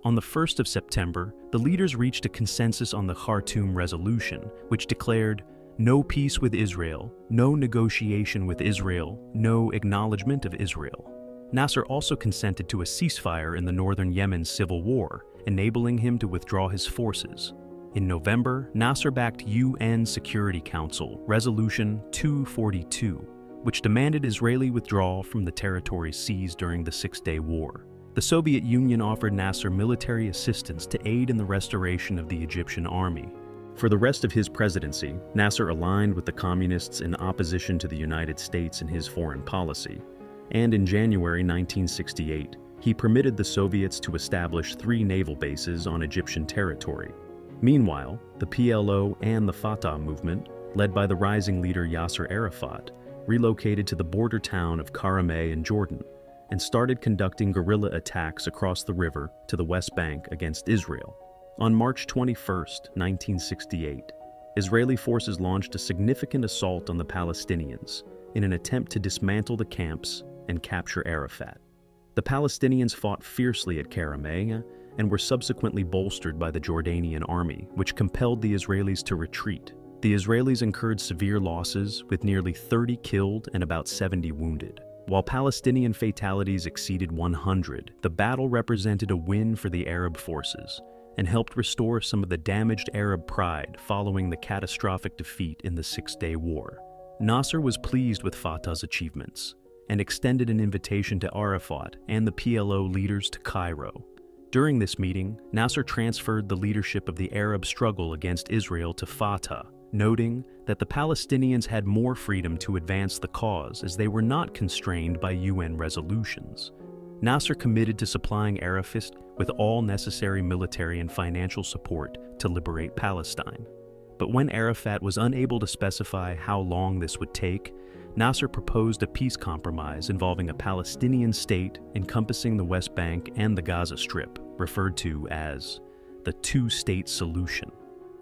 On the 1st of September, the leaders reached a consensus on the Khartoum Resolution, which declared, "No peace with Israel, no negotiation with Israel, no acknowledgement of Israel." Nasser also consented to a ceasefire in the northern Yemen civil war, enabling him to withdraw his forces. In November, Nasser backed UN Security Council Resolution 242, which demanded Israeli withdrawal from the territory seized during the Six-Day War. The Soviet Union offered Nasser military assistance to aid in the restoration of the Egyptian army. For the rest of his presidency, Nasser aligned with the communists in opposition to the United States in his foreign policy, and in January 1968, he permitted the Soviets to establish 3 naval bases on Egyptian territory. Meanwhile, the PLO and the Fatah movement led by the rising leader Yasser Arafat, relocated to the border town of Karameh in Jordan and started conducting guerrilla attacks across the river to the West Bank against Israel. On March 21, 1968, Israeli forces launched a significant assault on the Palestinians in an attempt to dismantle the camps and capture Arafat. The Palestinians fought fiercely at Karameh and were subsequently bolstered by the Jordanian army, which compelled the Israelis to retreat. The Israelis incurred severe losses, with nearly 30 killed and about 70 wounded. While Palestinian fatalities exceeded 100, the battle represented a win for the Arab forces and helped restore some of the damaged Arab pride following the catastrophic defeat in the Six-Day War. Nasser was pleased with Fatah's achievements and extended an invitation to Arafat and the PLO leaders to Cairo. During this meeting, Nasser transferred the leadership of the Arab struggle against Israel to Fatah, noting that the Palestinians had more freedom to advance the cause as they were not constrained by UN resolutions. Nasser committed to supplying Arafat with all necessary military and financial support to liberate Palestine. But when Arafat was unable to specify how long this would take, Nasser proposed a peace compromise involving a Palestinian state encompassing the West Bank and the Gaza Strip, referred to as the two-state solution.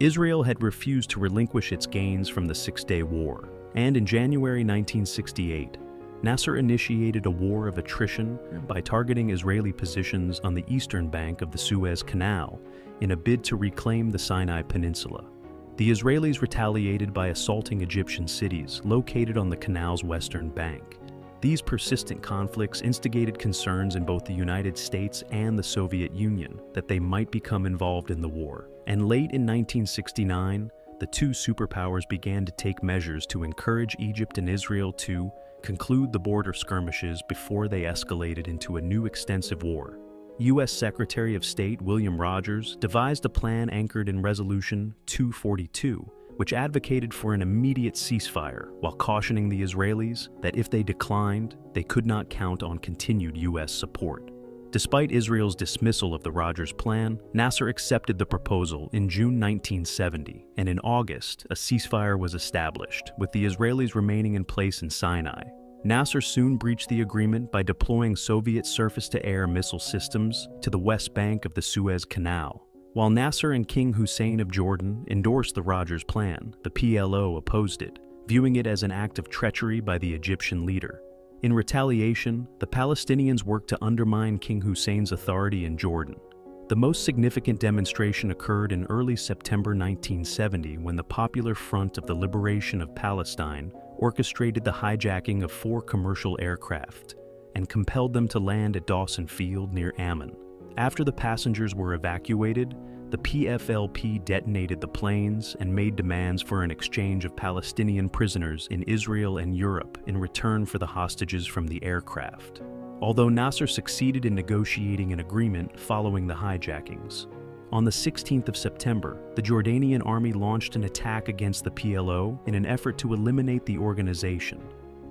Israel had refused to relinquish its gains from the Six-Day War, and in January 1968, Nasser initiated a war of attrition by targeting Israeli positions on the eastern bank of the Suez Canal in a bid to reclaim the Sinai Peninsula. The Israelis retaliated by assaulting Egyptian cities located on the canal's western bank. These persistent conflicts instigated concerns in both the United States and the Soviet Union that they might become involved in the war. And late in 1969, the two superpowers began to take measures to encourage Egypt and Israel to conclude the border skirmishes before they escalated into a new extensive war. U.S. Secretary of State William Rogers devised a plan anchored in Resolution 242, which advocated for an immediate ceasefire while cautioning the Israelis that if they declined, they could not count on continued U.S. support. Despite Israel's dismissal of the Rogers Plan, Nasser accepted the proposal in June 1970, and in August, a ceasefire was established, with the Israelis remaining in place in Sinai. Nasser soon breached the agreement by deploying Soviet surface-to-air missile systems to the west bank of the Suez Canal. While Nasser and King Hussein of Jordan endorsed the Rogers Plan, the PLO opposed it, viewing it as an act of treachery by the Egyptian leader. In retaliation, the Palestinians worked to undermine King Hussein's authority in Jordan. The most significant demonstration occurred in early September 1970 when the Popular Front of the Liberation of Palestine orchestrated the hijacking of 4 commercial aircraft and compelled them to land at Dawson Field near Amman. After the passengers were evacuated, the PFLP detonated the planes and made demands for an exchange of Palestinian prisoners in Israel and Europe in return for the hostages from the aircraft. Although Nasser succeeded in negotiating an agreement following the hijackings, on the 16th of September, the Jordanian army launched an attack against the PLO in an effort to eliminate the organization.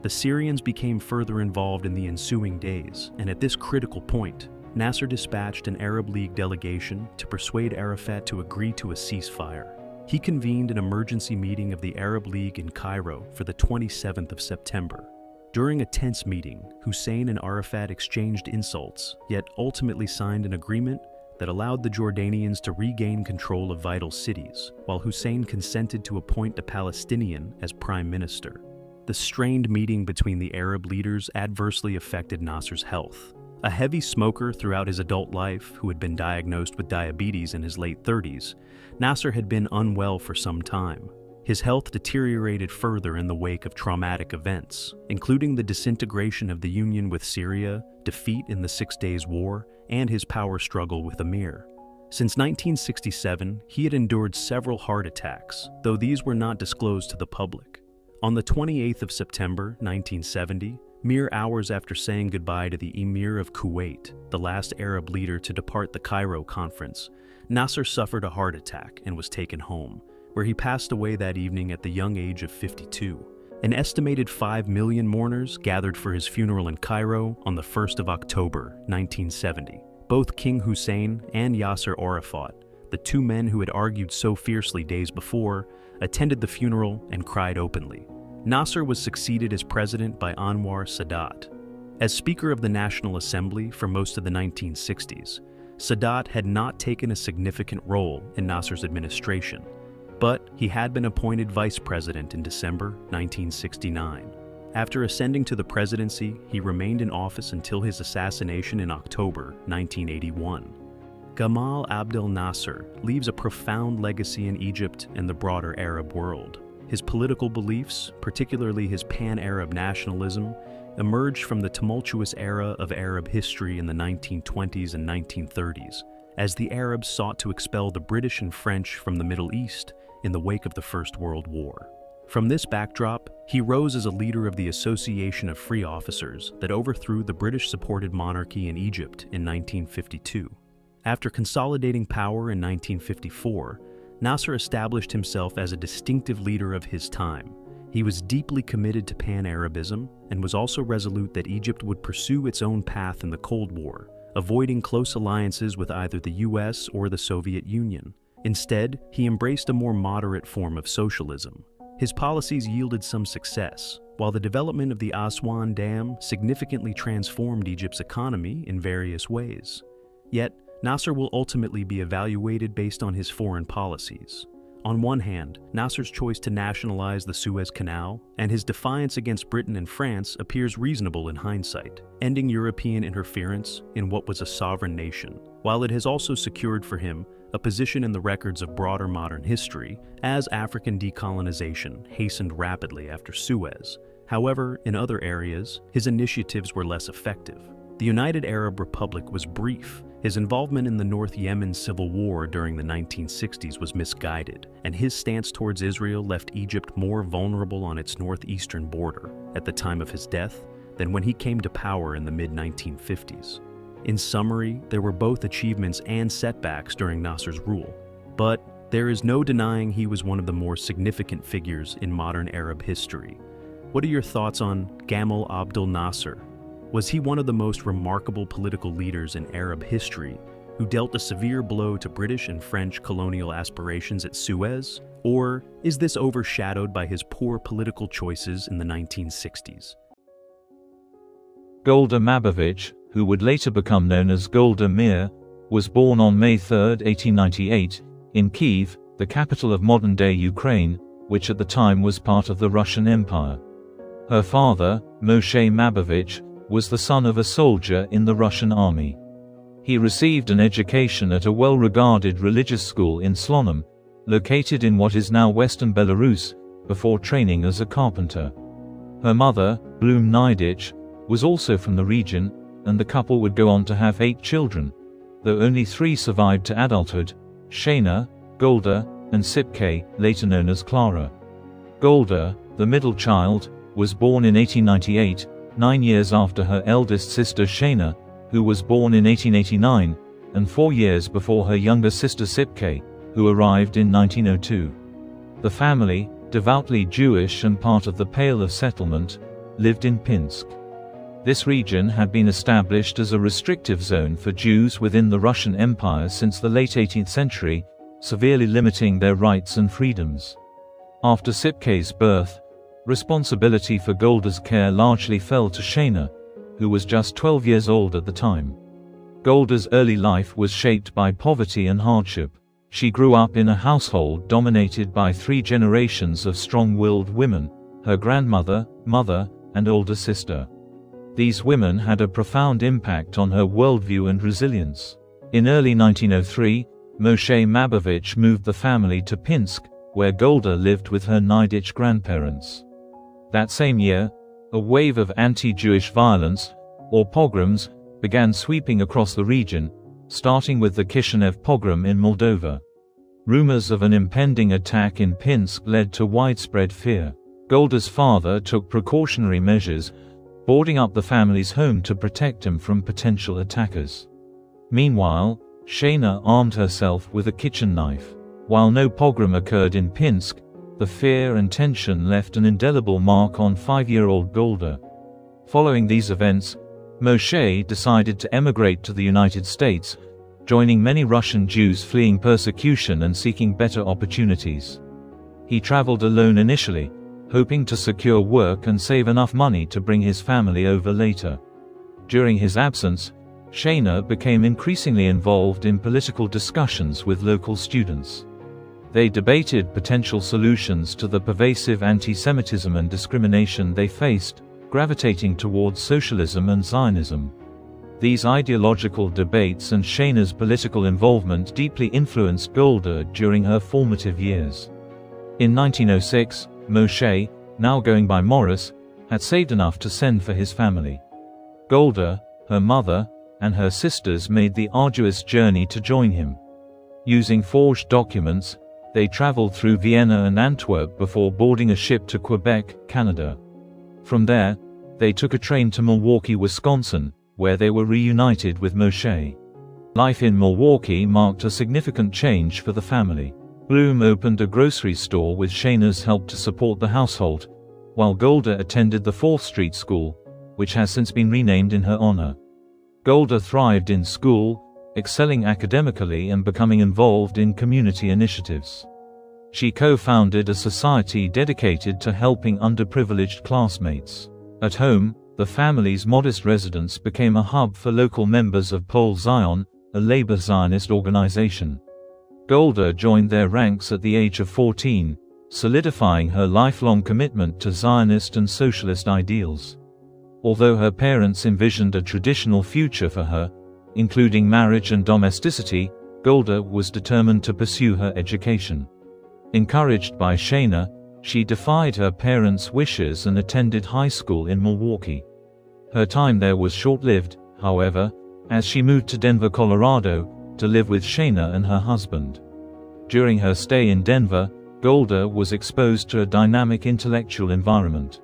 The Syrians became further involved in the ensuing days, and at this critical point, Nasser dispatched an Arab League delegation to persuade Arafat to agree to a ceasefire. He convened an emergency meeting of the Arab League in Cairo for the 27th of September. During a tense meeting, Hussein and Arafat exchanged insults, yet ultimately signed an agreement that allowed the Jordanians to regain control of vital cities, while Hussein consented to appoint a Palestinian as prime minister. The strained meeting between the Arab leaders adversely affected Nasser's health. A heavy smoker throughout his adult life, who had been diagnosed with diabetes in his late 30s, Nasser had been unwell for some time. His health deteriorated further in the wake of traumatic events, including the disintegration of the Union with Syria, defeat in the 6 Days War, and his power struggle with Emir. Since 1967, he had endured several heart attacks, though these were not disclosed to the public. On the 28th of September, 1970, mere hours after saying goodbye to the Emir of Kuwait, the last Arab leader to depart the Cairo conference, Nasser suffered a heart attack and was taken home, where he passed away that evening at the young age of 52. An estimated 5 million mourners gathered for his funeral in Cairo on the 1st of October, 1970. Both King Hussein and Yasser Arafat, the two men who had argued so fiercely days before, attended the funeral and cried openly. Nasser was succeeded as president by Anwar Sadat. As Speaker of the National Assembly for most of the 1960s, Sadat had not taken a significant role in Nasser's administration, but he had been appointed vice president in December 1969. After ascending to the presidency, he remained in office until his assassination in October 1981. Gamal Abdel Nasser leaves a profound legacy in Egypt and the broader Arab world. His political beliefs, particularly his pan-Arab nationalism, emerged from the tumultuous era of Arab history in the 1920s and 1930s, as the Arabs sought to expel the British and French from the Middle East in the wake of the First World War. From this backdrop, he rose as a leader of the Association of Free Officers that overthrew the British-supported monarchy in Egypt in 1952. After consolidating power in 1954, Nasser established himself as a distinctive leader of his time. He was deeply committed to pan-Arabism and was also resolute that Egypt would pursue its own path in the Cold War, avoiding close alliances with either the US or the Soviet Union. Instead, he embraced a more moderate form of socialism. His policies yielded some success, while the development of the Aswan Dam significantly transformed Egypt's economy in various ways. Yet, Nasser will ultimately be evaluated based on his foreign policies. On one hand, Nasser's choice to nationalize the Suez Canal and his defiance against Britain and France appears reasonable in hindsight, ending European interference in what was a sovereign nation, while it has also secured for him a position in the records of broader modern history as African decolonization hastened rapidly after Suez. However, in other areas, his initiatives were less effective. The United Arab Republic was brief. His involvement in the North Yemen civil war during the 1960s was misguided, and his stance towards Israel left Egypt more vulnerable on its northeastern border at the time of his death than when he came to power in the mid-1950s. In summary, there were both achievements and setbacks during Nasser's rule, but there is no denying he was one of the more significant figures in modern Arab history. What are your thoughts on Gamal Abdel Nasser? Was he one of the most remarkable political leaders in Arab history who dealt a severe blow to British and French colonial aspirations at Suez? Or is this overshadowed by his poor political choices in the 1960s? Golda Meir, who would later become known as Golda Meir, was born on May 3, 1898, in Kiev, the capital of modern-day Ukraine, which at the time was part of the Russian Empire. Her father, Moshe Mabovich, was the son of a soldier in the Russian army. He received an education at a well-regarded religious school in Slonim, located in what is now western Belarus, before training as a carpenter. Her mother, Blum Nidich, was also from the region, and the couple would go on to have 8 children, though only 3 survived to adulthood: Shana, Golda, and Sipke, later known as Clara. Golda, the middle child, was born in 1898, 9 years after her eldest sister Shana, who was born in 1889, and 4 years before her younger sister Sipke, who arrived in 1902. The family, devoutly Jewish and part of the Pale of Settlement, lived in Pinsk. This region had been established as a restrictive zone for Jews within the Russian Empire since the late 18th century, severely limiting their rights and freedoms. After Sipke's birth, responsibility for Golda's care largely fell to Shana, who was just 12 years old at the time. Golda's early life was shaped by poverty and hardship. She grew up in a household dominated by 3 generations of strong-willed women: her grandmother, mother, and older sister. These women had a profound impact on her worldview and resilience. In early 1903, Moshe Mabovich moved the family to Pinsk, where Golda lived with her Nidich grandparents. That same year, a wave of anti-Jewish violence, or pogroms, began sweeping across the region, starting with the Kishinev pogrom in Moldova. Rumors of an impending attack in Pinsk led to widespread fear. Golda's father took precautionary measures, boarding up the family's home to protect him from potential attackers. Meanwhile, Shana armed herself with a kitchen knife. While no pogrom occurred in Pinsk, the fear and tension left an indelible mark on 5-year-old Golda. Following these events, Moshe decided to emigrate to the United States, joining many Russian Jews fleeing persecution and seeking better opportunities. He traveled alone initially, hoping to secure work and save enough money to bring his family over later. During his absence, Shayna became increasingly involved in political discussions with local students. They debated potential solutions to the pervasive anti-Semitism and discrimination they faced, gravitating towards socialism and Zionism. These ideological debates and Shayna's political involvement deeply influenced Golda during her formative years. In 1906, Moshe, now going by Morris, had saved enough to send for his family. Golda, her mother, and her sisters made the arduous journey to join him. Using forged documents, they traveled through Vienna and Antwerp before boarding a ship to Quebec, Canada. From there, they took a train to Milwaukee, Wisconsin, where they were reunited with Moshe. Life in Milwaukee marked a significant change for the family. Bloom opened a grocery store with Shayna's help to support the household, while Golda attended the 4th Street School, which has since been renamed in her honor. Golda thrived in school, excelling academically and becoming involved in community initiatives. She co-founded a society dedicated to helping underprivileged classmates. At home, the family's modest residence became a hub for local members of Pol Zion, a labor Zionist organization. Golda joined their ranks at the age of 14, solidifying her lifelong commitment to Zionist and socialist ideals. Although her parents envisioned a traditional future for her, including marriage and domesticity, Golda was determined to pursue her education. Encouraged by Shayna, she defied her parents' wishes and attended high school in Milwaukee. Her time there was short-lived, however, as she moved to Denver, Colorado, to live with Shayna and her husband. During her stay in Denver, Golda was exposed to a dynamic intellectual environment.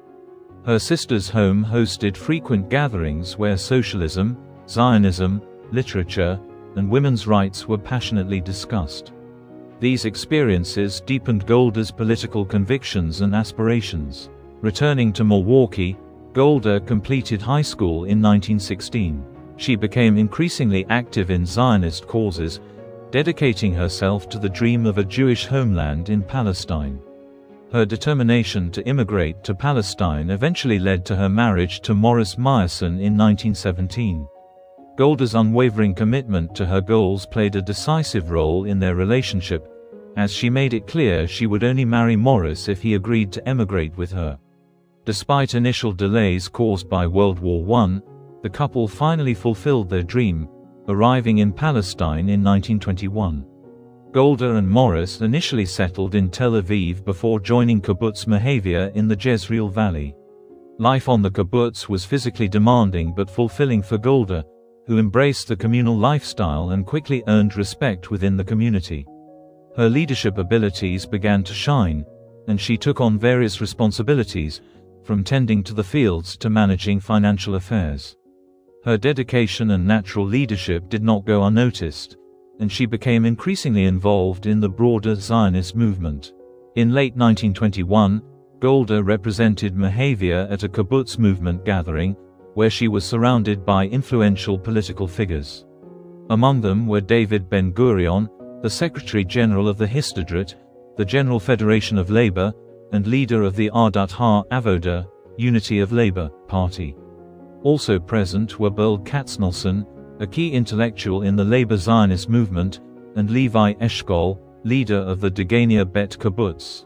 Her sister's home hosted frequent gatherings where socialism, Zionism, literature, and women's rights were passionately discussed. These experiences deepened Golda's political convictions and aspirations. Returning to Milwaukee, Golda completed high school in 1916. She became increasingly active in Zionist causes, dedicating herself to the dream of a Jewish homeland in Palestine. Her determination to immigrate to Palestine eventually led to her marriage to Morris Meyerson in 1917. Golda's unwavering commitment to her goals played a decisive role in their relationship, as she made it clear she would only marry Morris if he agreed to emigrate with her. Despite initial delays caused by World War I, the couple finally fulfilled their dream, arriving in Palestine in 1921. Golda and Morris initially settled in Tel Aviv before joining Kibbutz Mohavia in the Jezreel Valley. Life on the kibbutz was physically demanding but fulfilling for Golda, who embraced the communal lifestyle and quickly earned respect within the community. Her leadership abilities began to shine, and she took on various responsibilities, from tending to the fields to managing financial affairs. Her dedication and natural leadership did not go unnoticed, and she became increasingly involved in the broader Zionist movement. In late 1921, Golda represented Mohavia at a kibbutz movement gathering, where she was surrounded by influential political figures. Among them were David Ben-Gurion, the Secretary General of the Histadrut, the General Federation of Labor, and leader of the Ardat Ha-Avoda, Unity of Labor, Party. Also present were Berl Katznelson, a key intellectual in the labor Zionist movement, and Levi Eshkol, leader of the Degania Bet Kibbutz.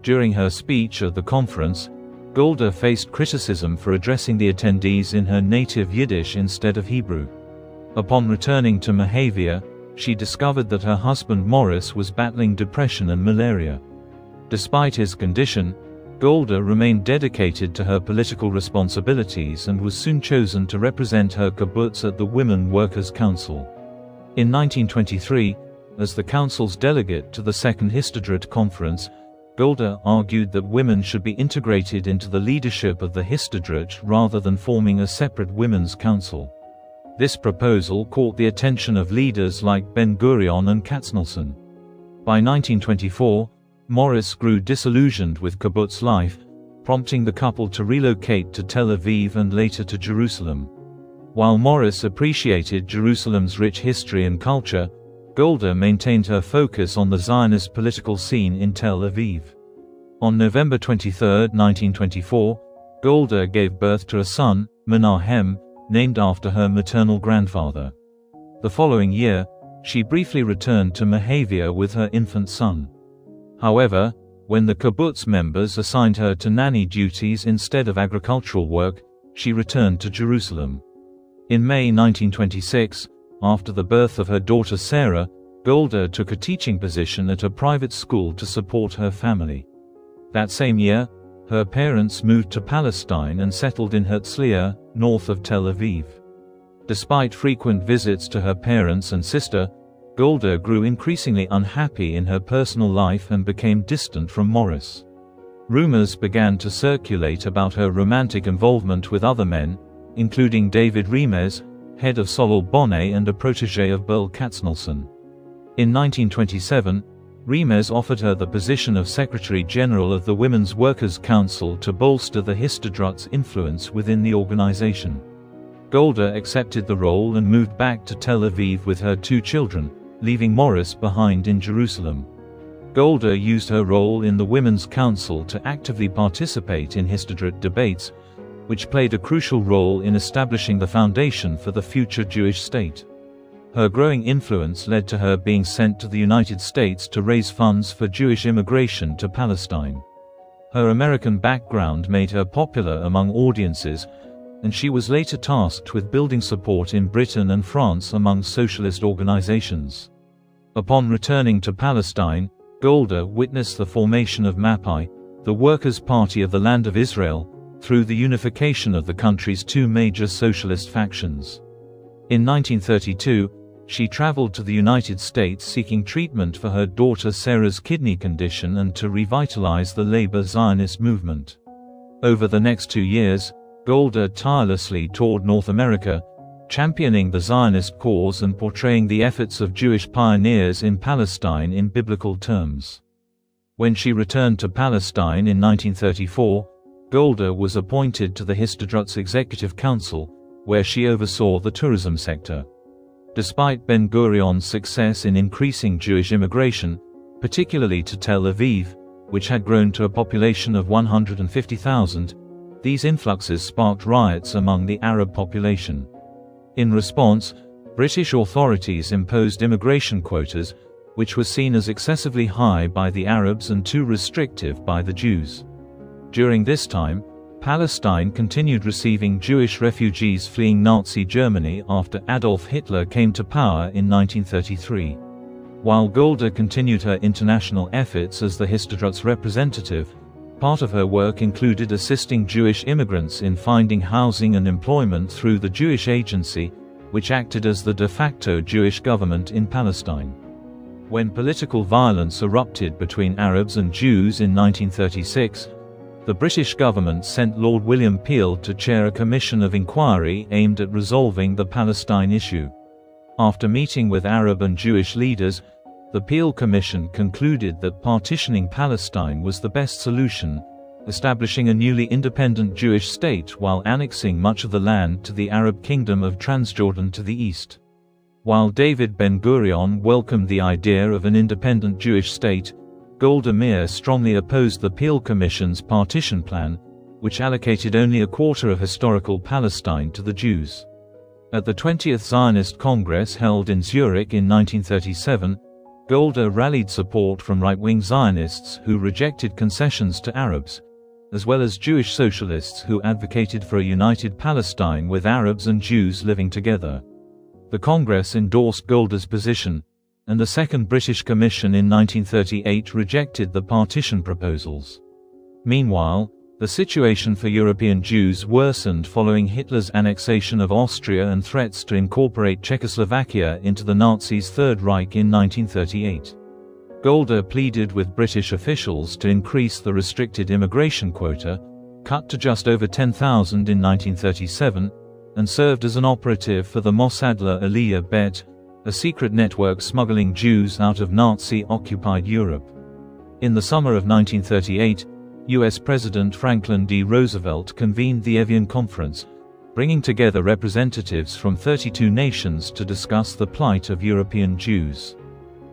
During her speech at the conference, Golda faced criticism for addressing the attendees in her native Yiddish instead of Hebrew. Upon returning to Mohavia, she discovered that her husband Morris was battling depression and malaria. Despite his condition, Golda remained dedicated to her political responsibilities and was soon chosen to represent her kibbutz at the Women Workers' Council. In 1923, as the council's delegate to the Second Histadrut Conference, Golda argued that women should be integrated into the leadership of the Histadrut rather than forming a separate women's council. This proposal caught the attention of leaders like Ben-Gurion and Katznelson. By 1924, Morris grew disillusioned with kibbutz life, prompting the couple to relocate to Tel Aviv and later to Jerusalem. While Morris appreciated Jerusalem's rich history and culture, Golda maintained her focus on the Zionist political scene in Tel Aviv. On November 23, 1924, Golda gave birth to a son, Menahem, named after her maternal grandfather. The following year, she briefly returned to Mohavia with her infant son. However, when the kibbutz members assigned her to nanny duties instead of agricultural work, she returned to Jerusalem. In May 1926, after the birth of her daughter Sarah, Golda took a teaching position at a private school to support her family. That same year, her parents moved to Palestine and settled in Herzliya, north of Tel Aviv. Despite frequent visits to her parents and sister, Golda grew increasingly unhappy in her personal life and became distant from Morris. Rumors began to circulate about her romantic involvement with other men, including David Remez, head of Solol Bonnet and a protégé of Burl Katznelson. In 1927, Remez offered her the position of Secretary General of the Women's Workers' Council to bolster the Histadrut's influence within the organization. Golda accepted the role and moved back to Tel Aviv with her 2 children, leaving Morris behind in Jerusalem. Golda used her role in the Women's Council to actively participate in Histadrut debates, which played a crucial role in establishing the foundation for the future Jewish state. Her growing influence led to her being sent to the United States to raise funds for Jewish immigration to Palestine. Her American background made her popular among audiences, and she was later tasked with building support in Britain and France among socialist organizations. Upon returning to Palestine, Golda witnessed the formation of Mapai, the Workers' Party of the Land of Israel, through the unification of the country's 2 major socialist factions. In 1932, she traveled to the United States seeking treatment for her daughter Sarah's kidney condition and to revitalize the labor Zionist movement. Over the next 2 years, Golda tirelessly toured North America, championing the Zionist cause and portraying the efforts of Jewish pioneers in Palestine in biblical terms. When she returned to Palestine in 1934, Golda was appointed to the Histadrut's Executive Council, where she oversaw the tourism sector. Despite Ben-Gurion's success in increasing Jewish immigration, particularly to Tel Aviv, which had grown to a population of 150,000, these influxes sparked riots among the Arab population. In response, British authorities imposed immigration quotas, which were seen as excessively high by the Arabs and too restrictive by the Jews. During this time, Palestine continued receiving Jewish refugees fleeing Nazi Germany after Adolf Hitler came to power in 1933. While Golda continued her international efforts as the Histadrut's representative, part of her work included assisting Jewish immigrants in finding housing and employment through the Jewish Agency, which acted as the de facto Jewish government in Palestine. When political violence erupted between Arabs and Jews in 1936, the British government sent Lord William Peel to chair a commission of inquiry aimed at resolving the Palestine issue. After meeting with Arab and Jewish leaders, the Peel Commission concluded that partitioning Palestine was the best solution, establishing a newly independent Jewish state while annexing much of the land to the Arab Kingdom of Transjordan to the east. While David Ben-Gurion welcomed the idea of an independent Jewish state, Golda Meir strongly opposed the Peel Commission's partition plan, which allocated only a quarter of historical Palestine to the Jews. At the 20th Zionist Congress held in Zurich in 1937, Golda rallied support from right-wing Zionists who rejected concessions to Arabs, as well as Jewish socialists who advocated for a united Palestine with Arabs and Jews living together. The Congress endorsed Golda's position, and the Second British Commission in 1938 rejected the partition proposals. Meanwhile, the situation for European Jews worsened following Hitler's annexation of Austria and threats to incorporate Czechoslovakia into the Nazis' Third Reich in 1938. Golda pleaded with British officials to increase the restricted immigration quota, cut to just over 10,000 in 1937, and served as an operative for the Mossadler Aliyah Bet, a secret network smuggling Jews out of Nazi-occupied Europe. In the summer of 1938, U.S. President Franklin D. Roosevelt convened the Evian Conference, bringing together representatives from 32 nations to discuss the plight of European Jews.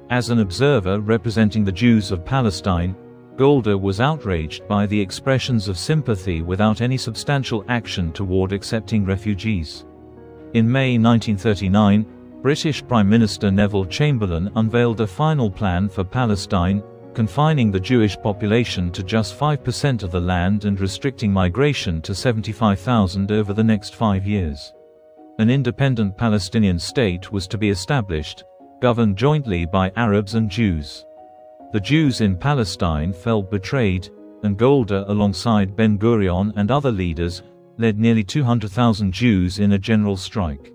As an observer representing the Jews of Palestine, Golda was outraged by the expressions of sympathy without any substantial action toward accepting refugees. In May 1939, British Prime Minister Neville Chamberlain unveiled a final plan for Palestine, confining the Jewish population to just 5% of the land and restricting migration to 75,000 over the next 5 years. An independent Palestinian state was to be established, governed jointly by Arabs and Jews. The Jews in Palestine felt betrayed, and Golda, alongside Ben-Gurion and other leaders, led nearly 200,000 Jews in a general strike.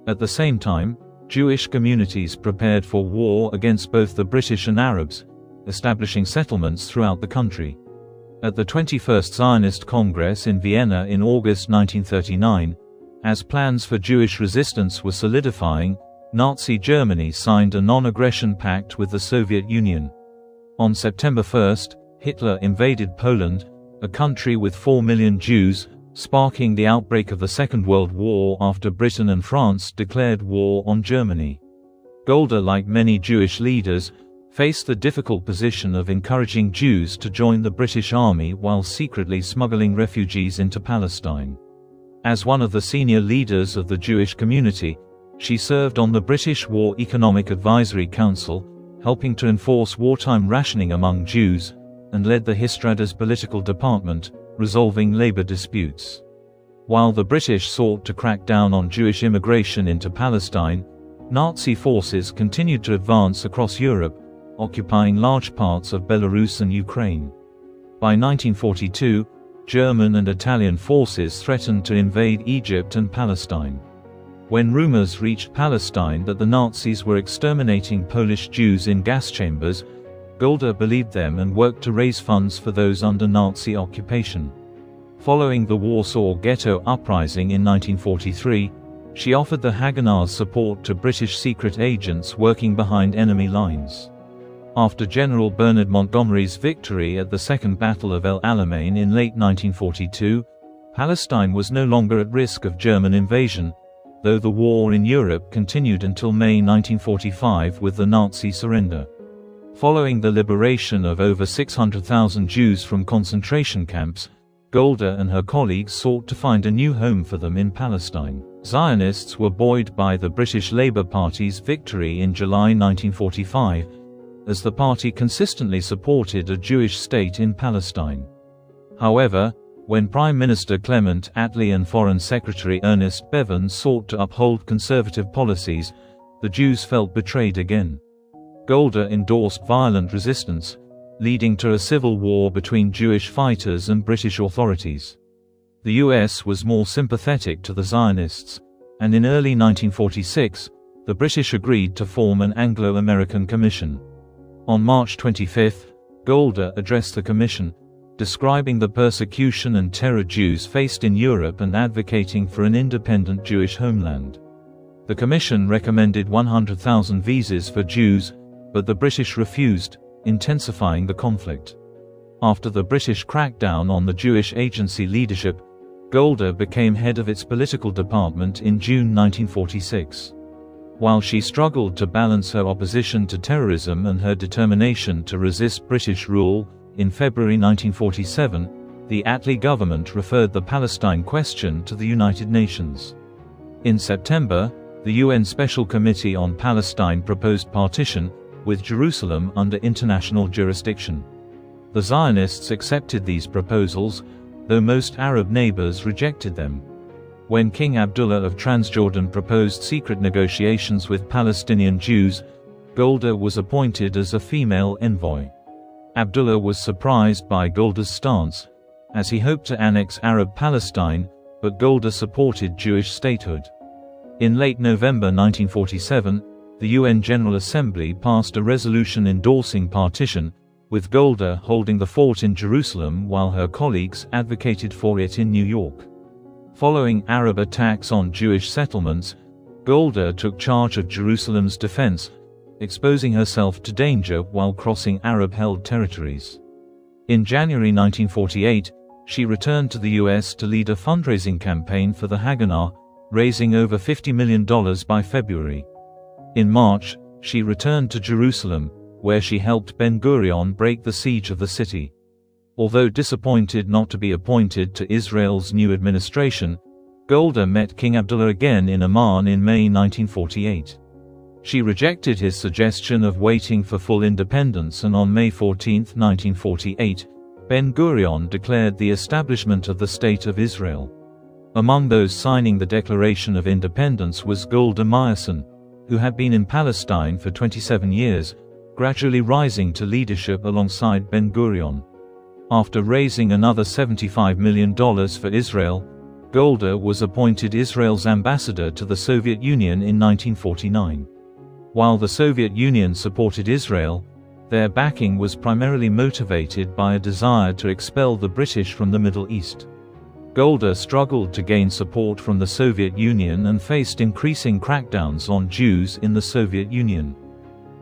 At the same time, Jewish communities prepared for war against both the British and Arabs, establishing settlements throughout the country. At the 21st Zionist Congress in Vienna in August 1939, as plans for Jewish resistance were solidifying, Nazi Germany signed a non-aggression pact with the Soviet Union. On September 1, Hitler invaded Poland, a country with 4 million Jews, sparking the outbreak of the Second World War after Britain and France declared war on Germany. Golda, like many Jewish leaders, faced the difficult position of encouraging Jews to join the British Army while secretly smuggling refugees into Palestine. As one of the senior leaders of the Jewish community, she served on the British War Economic Advisory Council, helping to enforce wartime rationing among Jews, and led the Histrada's political department, resolving labor disputes. While the British sought to crack down on Jewish immigration into Palestine, Nazi forces continued to advance across Europe, occupying large parts of Belarus and Ukraine. By 1942, German and Italian forces threatened to invade Egypt and Palestine. When rumors reached Palestine that the Nazis were exterminating Polish Jews in gas chambers, Golda believed them and worked to raise funds for those under Nazi occupation. Following the Warsaw Ghetto Uprising in 1943, she offered the Haganah's support to British secret agents working behind enemy lines. After General Bernard Montgomery's victory at the Second Battle of El Alamein in late 1942, Palestine was no longer at risk of German invasion, though the war in Europe continued until May 1945 with the Nazi surrender. Following the liberation of over 600,000 Jews from concentration camps, Golda and her colleagues sought to find a new home for them in Palestine. Zionists were buoyed by the British Labour Party's victory in July 1945, as the party consistently supported a Jewish state in Palestine. However, when Prime Minister Clement Attlee and Foreign Secretary Ernest Bevin sought to uphold conservative policies, the Jews felt betrayed again. Golda endorsed violent resistance, leading to a civil war between Jewish fighters and British authorities. The US was more sympathetic to the Zionists, and in early 1946, the British agreed to form an Anglo-American commission. On March 25, Golda addressed the commission, describing the persecution and terror Jews faced in Europe and advocating for an independent Jewish homeland. The commission recommended 100,000 visas for Jews, but the British refused, intensifying the conflict. After the British crackdown on the Jewish agency leadership, Golda became head of its political department in June 1946. While she struggled to balance her opposition to terrorism and her determination to resist British rule, in February 1947, the Attlee government referred the Palestine question to the United Nations. In September, the UN Special Committee on Palestine proposed partition, with Jerusalem under international jurisdiction. The Zionists accepted these proposals, though most Arab neighbors rejected them. When King Abdullah of Transjordan proposed secret negotiations with Palestinian Jews, Golda was appointed as a female envoy. Abdullah was surprised by Golda's stance, as he hoped to annex Arab Palestine, but Golda supported Jewish statehood. In late November 1947, the UN General Assembly passed a resolution endorsing partition, with Golda holding the fort in Jerusalem while her colleagues advocated for it in New York. Following Arab attacks on Jewish settlements, Golda took charge of Jerusalem's defense, exposing herself to danger while crossing Arab-held territories. In January 1948, she returned to the US to lead a fundraising campaign for the Haganah, raising over $50 million by February. In March, she returned to Jerusalem, where she helped Ben-Gurion break the siege of the city. Although disappointed not to be appointed to Israel's new administration, Golda met King Abdul again in Amman in May 1948. She rejected his suggestion of waiting for full independence, and on May 14, 1948, Ben-Gurion declared the establishment of the State of Israel. Among those signing the Declaration of Independence was Golda Meir, who had been in Palestine for 27 years, gradually rising to leadership alongside Ben-Gurion. After raising another $75 million for Israel, Golda was appointed Israel's ambassador to the Soviet Union in 1949. While the Soviet Union supported Israel, their backing was primarily motivated by a desire to expel the British from the Middle East. Golda struggled to gain support from the Soviet Union and faced increasing crackdowns on Jews in the Soviet Union.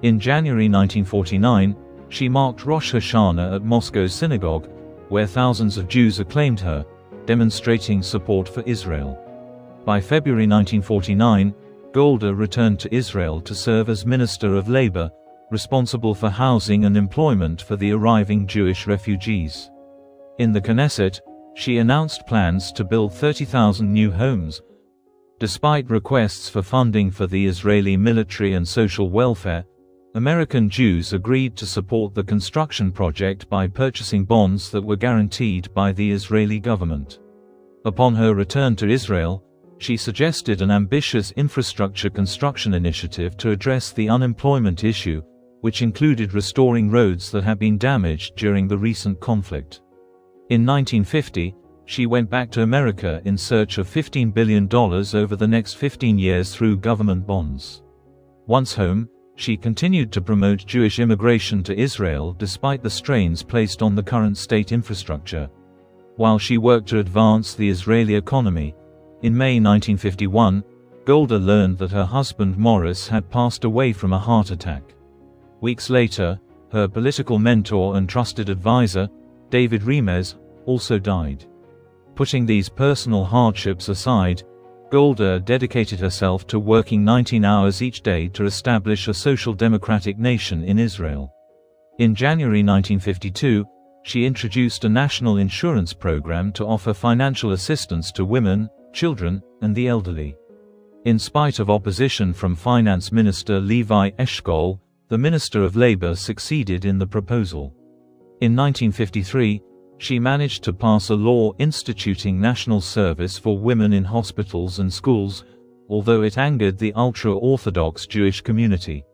In January 1949, she marked Rosh Hashanah at Moscow's synagogue, where thousands of Jews acclaimed her, demonstrating support for Israel. By February 1949, Golda returned to Israel to serve as Minister of Labor, responsible for housing and employment for the arriving Jewish refugees. In the Knesset, she announced plans to build 30,000 new homes. Despite requests for funding for the Israeli military and social welfare, American Jews agreed to support the construction project by purchasing bonds that were guaranteed by the Israeli government. Upon her return to Israel, she suggested an ambitious infrastructure construction initiative to address the unemployment issue, which included restoring roads that had been damaged during the recent conflict. In 1950, she went back to America in search of $15 billion over the next 15 years through government bonds. Once home, she continued to promote Jewish immigration to Israel despite the strains placed on the current state infrastructure. While she worked to advance the Israeli economy, in May 1951, Golda learned that her husband Morris had passed away from a heart attack. Weeks later, her political mentor and trusted advisor, David Remez, also died. Putting these personal hardships aside, Golda dedicated herself to working 19 hours each day to establish a social democratic nation in Israel. In January 1952, she introduced a national insurance program to offer financial assistance to women, children, and the elderly. In spite of opposition from Finance Minister Levi Eshkol, the Minister of Labor succeeded in the proposal. In 1953, she managed to pass a law instituting national service for women in hospitals and schools, although it angered the ultra-Orthodox Jewish community.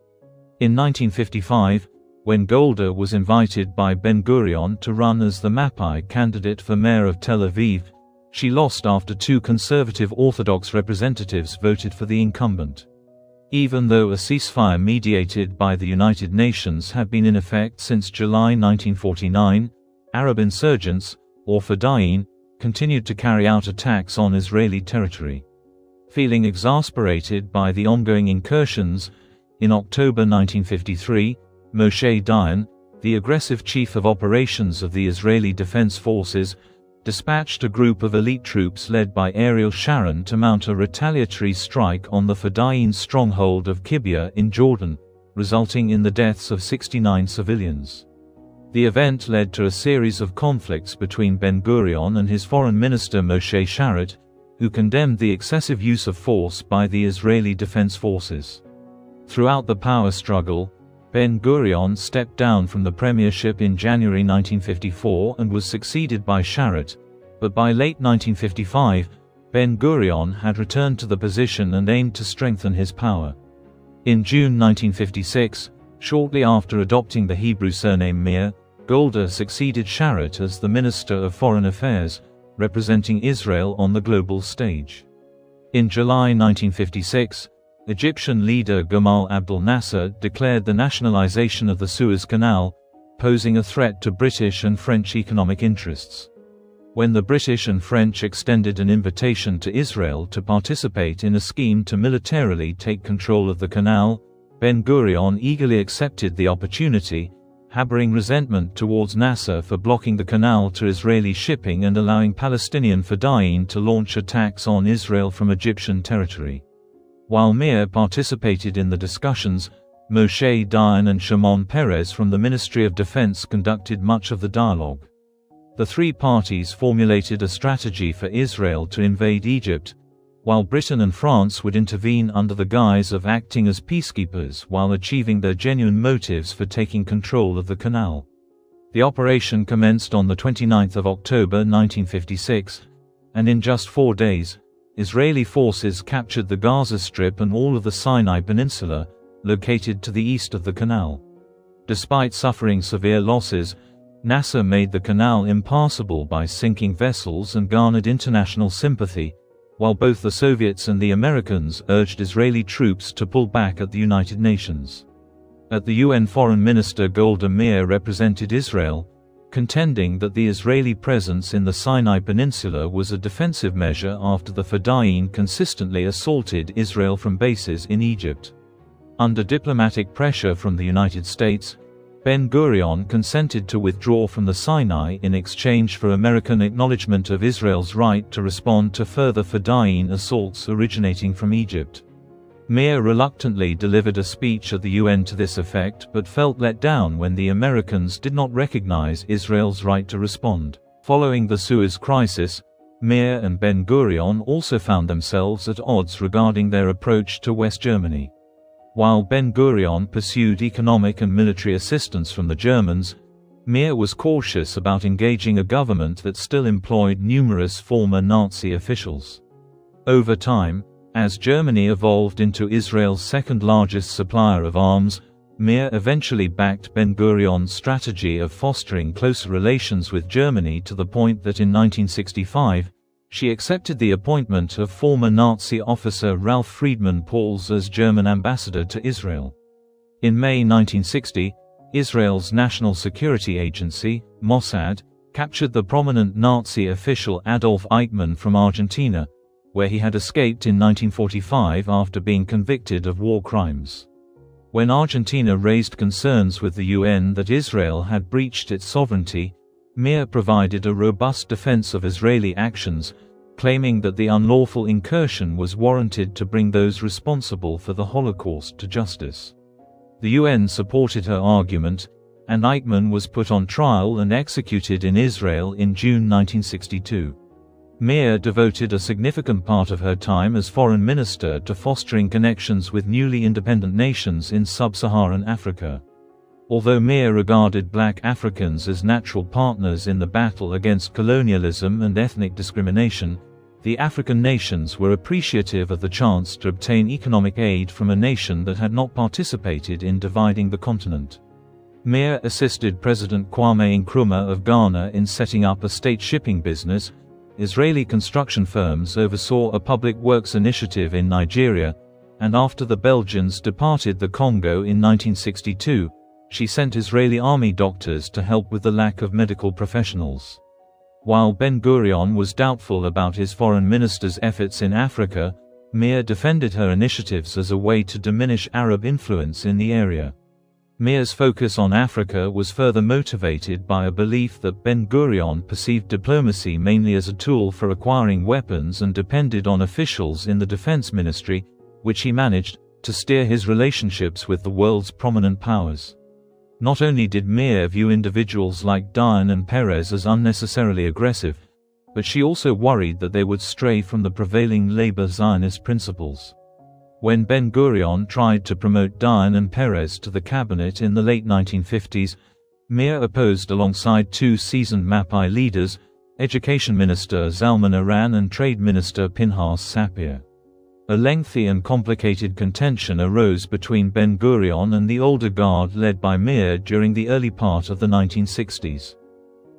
In 1955, when Golda was invited by Ben-Gurion to run as the Mapai candidate for mayor of Tel Aviv, she lost after two conservative Orthodox representatives voted for the incumbent. Even though a ceasefire mediated by the United Nations had been in effect since July 1949, Arab insurgents, or Fedayeen, continued to carry out attacks on Israeli territory. Feeling exasperated by the ongoing incursions, in October 1953, Moshe Dayan, the aggressive chief of operations of the Israeli Defense Forces, dispatched a group of elite troops led by Ariel Sharon to mount a retaliatory strike on the Fedayeen stronghold of Kibbutz in Jordan, resulting in the deaths of 69 civilians. The event led to a series of conflicts between Ben-Gurion and his foreign minister Moshe Sharet, who condemned the excessive use of force by the Israeli Defense Forces. Throughout the power struggle, Ben-Gurion stepped down from the premiership in January 1954 and was succeeded by Sharet, but by late 1955, Ben-Gurion had returned to the position and aimed to strengthen his power. In June 1956, shortly after adopting the Hebrew surname Meir, Golda succeeded Sharet as the Minister of Foreign Affairs, representing Israel on the global stage. In July 1956, Egyptian leader Gamal Abdel Nasser declared the nationalization of the Suez Canal, posing a threat to British and French economic interests. When the British and French extended an invitation to Israel to participate in a scheme to militarily take control of the canal, Ben-Gurion eagerly accepted the opportunity, harboring resentment towards Nasser for blocking the canal to Israeli shipping and allowing Palestinian Fedayeen to launch attacks on Israel from Egyptian territory. While Meir participated in the discussions, Moshe Dayan and Shimon Peres from the Ministry of Defense conducted much of the dialogue. The three parties formulated a strategy for Israel to invade Egypt, while Britain and France would intervene under the guise of acting as peacekeepers while achieving their genuine motives for taking control of the canal. The operation commenced on 29 October 1956, and in just 4 days, Israeli forces captured the Gaza Strip and all of the Sinai Peninsula, located to the east of the canal. Despite suffering severe losses, Nasser made the canal impassable by sinking vessels and garnered international sympathy, while both the Soviets and the Americans urged Israeli troops to pull back at the United Nations. At the UN Foreign Minister Golda Meir represented Israel, contending that the Israeli presence in the Sinai Peninsula was a defensive measure after the Fedayeen consistently assaulted Israel from bases in Egypt. Under diplomatic pressure from the United States, Ben-Gurion consented to withdraw from the Sinai in exchange for American acknowledgement of Israel's right to respond to further Fedayeen assaults originating from Egypt. Meir reluctantly delivered a speech at the UN to this effect but felt let down when the Americans did not recognize Israel's right to respond. Following the Suez crisis, Meir and Ben-Gurion also found themselves at odds regarding their approach to West Germany. While Ben-Gurion pursued economic and military assistance from the Germans, Meir was cautious about engaging a government that still employed numerous former Nazi officials. Over time, as Germany evolved into Israel's second-largest supplier of arms, Meir eventually backed Ben-Gurion's strategy of fostering closer relations with Germany to the point that in 1965, she accepted the appointment of former Nazi officer Ralph Friedman Pauls as German ambassador to Israel. In May 1960, Israel's National Security Agency, Mossad, captured the prominent Nazi official Adolf Eichmann from Argentina, where he had escaped in 1945 after being convicted of war crimes. When Argentina raised concerns with the UN that Israel had breached its sovereignty, Meir provided a robust defense of Israeli actions, claiming that the unlawful incursion was warranted to bring those responsible for the Holocaust to justice. The UN supported her argument, and Eichmann was put on trial and executed in Israel in June 1962. Meir devoted a significant part of her time as foreign minister to fostering connections with newly independent nations in sub-Saharan Africa. Although Meir regarded black Africans as natural partners in the battle against colonialism and ethnic discrimination, the African nations were appreciative of the chance to obtain economic aid from a nation that had not participated in dividing the continent. Meir assisted President Kwame Nkrumah of Ghana in setting up a state shipping business. Israeli construction firms oversaw a public works initiative in Nigeria, and after the Belgians departed the Congo in 1962, she sent Israeli army doctors to help with the lack of medical professionals. While Ben-Gurion was doubtful about his foreign minister's efforts in Africa, Meir defended her initiatives as a way to diminish Arab influence in the area. Meir's focus on Africa was further motivated by a belief that Ben-Gurion perceived diplomacy mainly as a tool for acquiring weapons and depended on officials in the defense ministry, which he managed, to steer his relationships with the world's prominent powers. Not only did Meir view individuals like Dayan and Peres as unnecessarily aggressive, but she also worried that they would stray from the prevailing labor Zionist principles. When Ben-Gurion tried to promote Dayan and Peres to the cabinet in the late 1950s, Meir opposed alongside two seasoned Mapai leaders, Education Minister Zalman Aran and Trade Minister Pinhas Sapir. A lengthy and complicated contention arose between Ben-Gurion and the older guard led by Meir during the early part of the 1960s.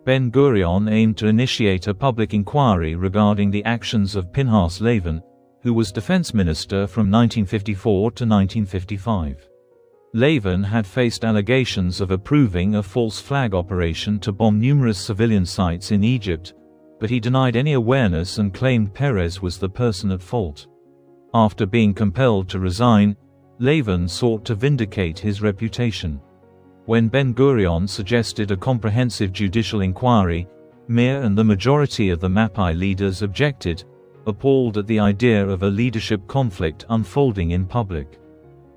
Ben-Gurion aimed to initiate a public inquiry regarding the actions of Pinhas Lavin, who was defense minister from 1954 to 1955. Lavin had faced allegations of approving a false flag operation to bomb numerous civilian sites in Egypt, but he denied any awareness and claimed Peres was the person at fault. After being compelled to resign, Lavin sought to vindicate his reputation. When Ben-Gurion suggested a comprehensive judicial inquiry, Meir and the majority of the Mapai leaders objected, appalled at the idea of a leadership conflict unfolding in public.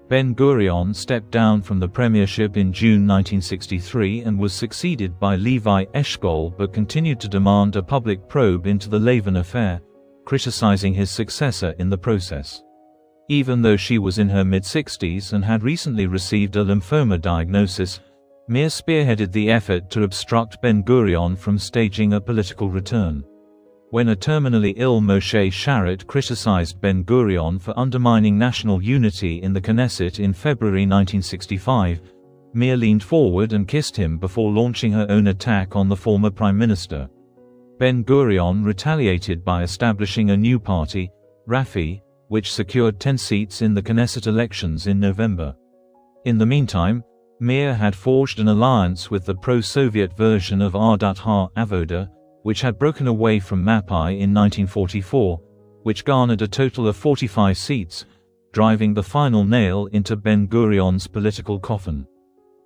Ben-Gurion stepped down from the premiership in June 1963 and was succeeded by Levi Eshkol, but continued to demand a public probe into the Lavan affair, criticizing his successor in the process. Even though she was in her mid-60s and had recently received a lymphoma diagnosis, Meir spearheaded the effort to obstruct Ben-Gurion from staging a political return. When a terminally ill Moshe Sharet criticized Ben-Gurion for undermining national unity in the Knesset in February 1965, Meir leaned forward and kissed him before launching her own attack on the former prime minister. Ben-Gurion retaliated by establishing a new party, Rafi, which secured 10 seats in the Knesset elections in November. In the meantime, Meir had forged an alliance with the pro-Soviet version of Ardat Ha-Avoda, which had broken away from Mapai in 1944, which garnered a total of 45 seats, driving the final nail into Ben-Gurion's political coffin.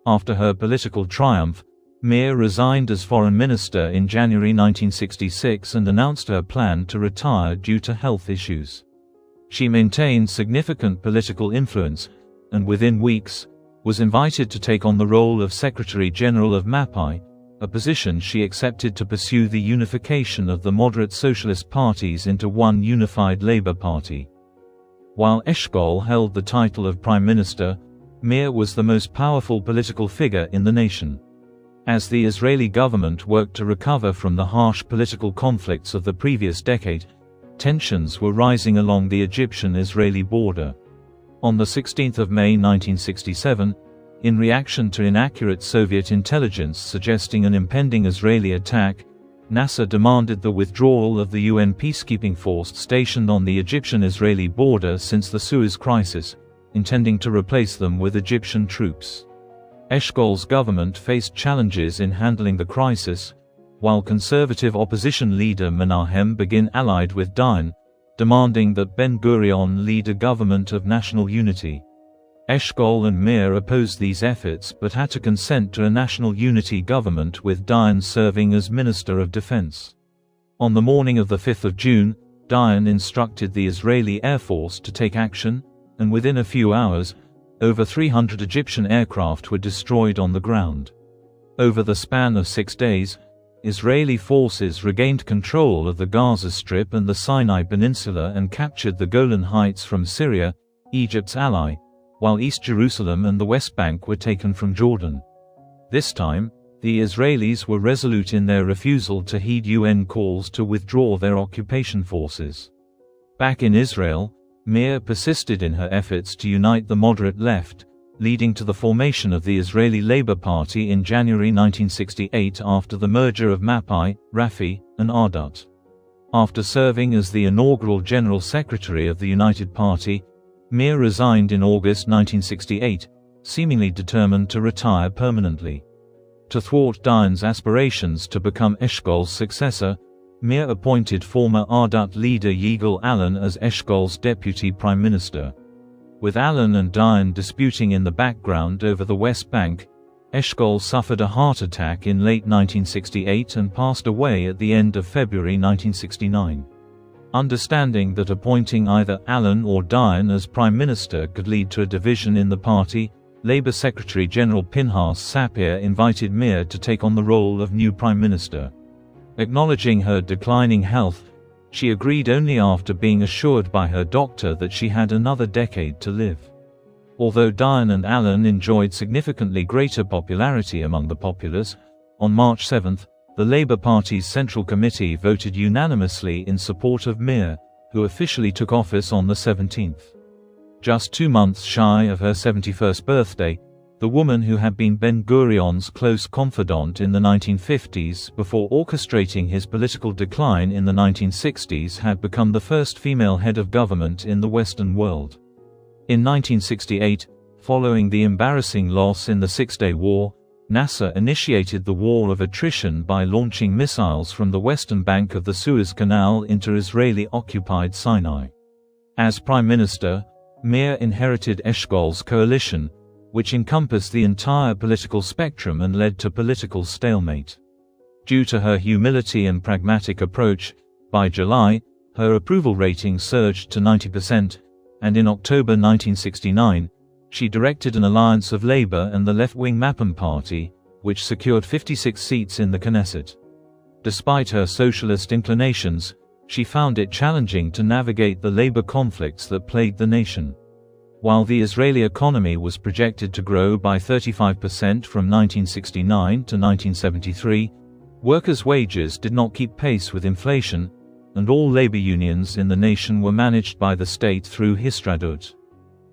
After her political triumph, Meir resigned as foreign minister in January 1966 and announced her plan to retire due to health issues. She maintained significant political influence, and within weeks, was invited to take on the role of Secretary General of Mapai, a position she accepted to pursue the unification of the moderate socialist parties into one unified Labour Party. While Eshkol held the title of Prime Minister, Meir was the most powerful political figure in the nation. As the Israeli government worked to recover from the harsh political conflicts of the previous decade, tensions were rising along the Egyptian-Israeli border. On 16 May 1967, in reaction to inaccurate Soviet intelligence suggesting an impending Israeli attack, Nasser demanded the withdrawal of the UN peacekeeping force stationed on the Egyptian-Israeli border since the Suez crisis, intending to replace them with Egyptian troops. Eshkol's government faced challenges in handling the crisis, while conservative opposition leader Menahem Begin allied with Dayan, demanding that Ben-Gurion lead a government of national unity. Eshkol and Meir opposed these efforts but had to consent to a national unity government with Dayan serving as Minister of Defense. On the morning of 5 June, Dayan instructed the Israeli Air Force to take action, and within a few hours, over 300 Egyptian aircraft were destroyed on the ground. Over the span of 6 days, Israeli forces regained control of the Gaza Strip and the Sinai Peninsula and captured the Golan Heights from Syria, Egypt's ally, while East Jerusalem and the West Bank were taken from Jordan. This time, the Israelis were resolute in their refusal to heed UN calls to withdraw their occupation forces. Back in Israel, Meir persisted in her efforts to unite the moderate left, leading to the formation of the Israeli Labour Party in January 1968 after the merger of Mapai, Rafi, and Ardat. After serving as the inaugural General Secretary of the United Party, Meir resigned in August 1968, seemingly determined to retire permanently. To thwart Dayan's aspirations to become Eshkol's successor, Meir appointed former Ardat leader Yigal Allon as Eshkol's deputy prime minister. With Allon and Dayan disputing in the background over the West Bank, Eshkol suffered a heart attack in late 1968 and passed away at the end of February 1969. Understanding that appointing either Allon or Dayan as prime minister could lead to a division in the party, Labour Secretary General Pinhas Sapir invited Meir to take on the role of new prime minister. Acknowledging her declining health, she agreed only after being assured by her doctor that she had another decade to live. Although Dayan and Allon enjoyed significantly greater popularity among the populace, on March 7, the Labour Party's Central Committee voted unanimously in support of Meir, who officially took office on the 17th. Just 2 months shy of her 71st birthday, the woman who had been Ben-Gurion's close confidant in the 1950s before orchestrating his political decline in the 1960s had become the first female head of government in the Western world. In 1968, following the embarrassing loss in the Six-Day War, Nasser initiated the war of attrition by launching missiles from the western bank of the Suez Canal into Israeli-occupied Sinai. As Prime Minister, Meir inherited Eshkol's coalition, which encompassed the entire political spectrum and led to political stalemate. Due to her humility and pragmatic approach, by July, her approval rating surged to 90%, and in October 1969, she directed an alliance of Labour and the left-wing Mapam Party, which secured 56 seats in the Knesset. Despite her socialist inclinations, she found it challenging to navigate the labor conflicts that plagued the nation. While the Israeli economy was projected to grow by 35% from 1969 to 1973, workers' wages did not keep pace with inflation, and all labor unions in the nation were managed by the state through Histadrut.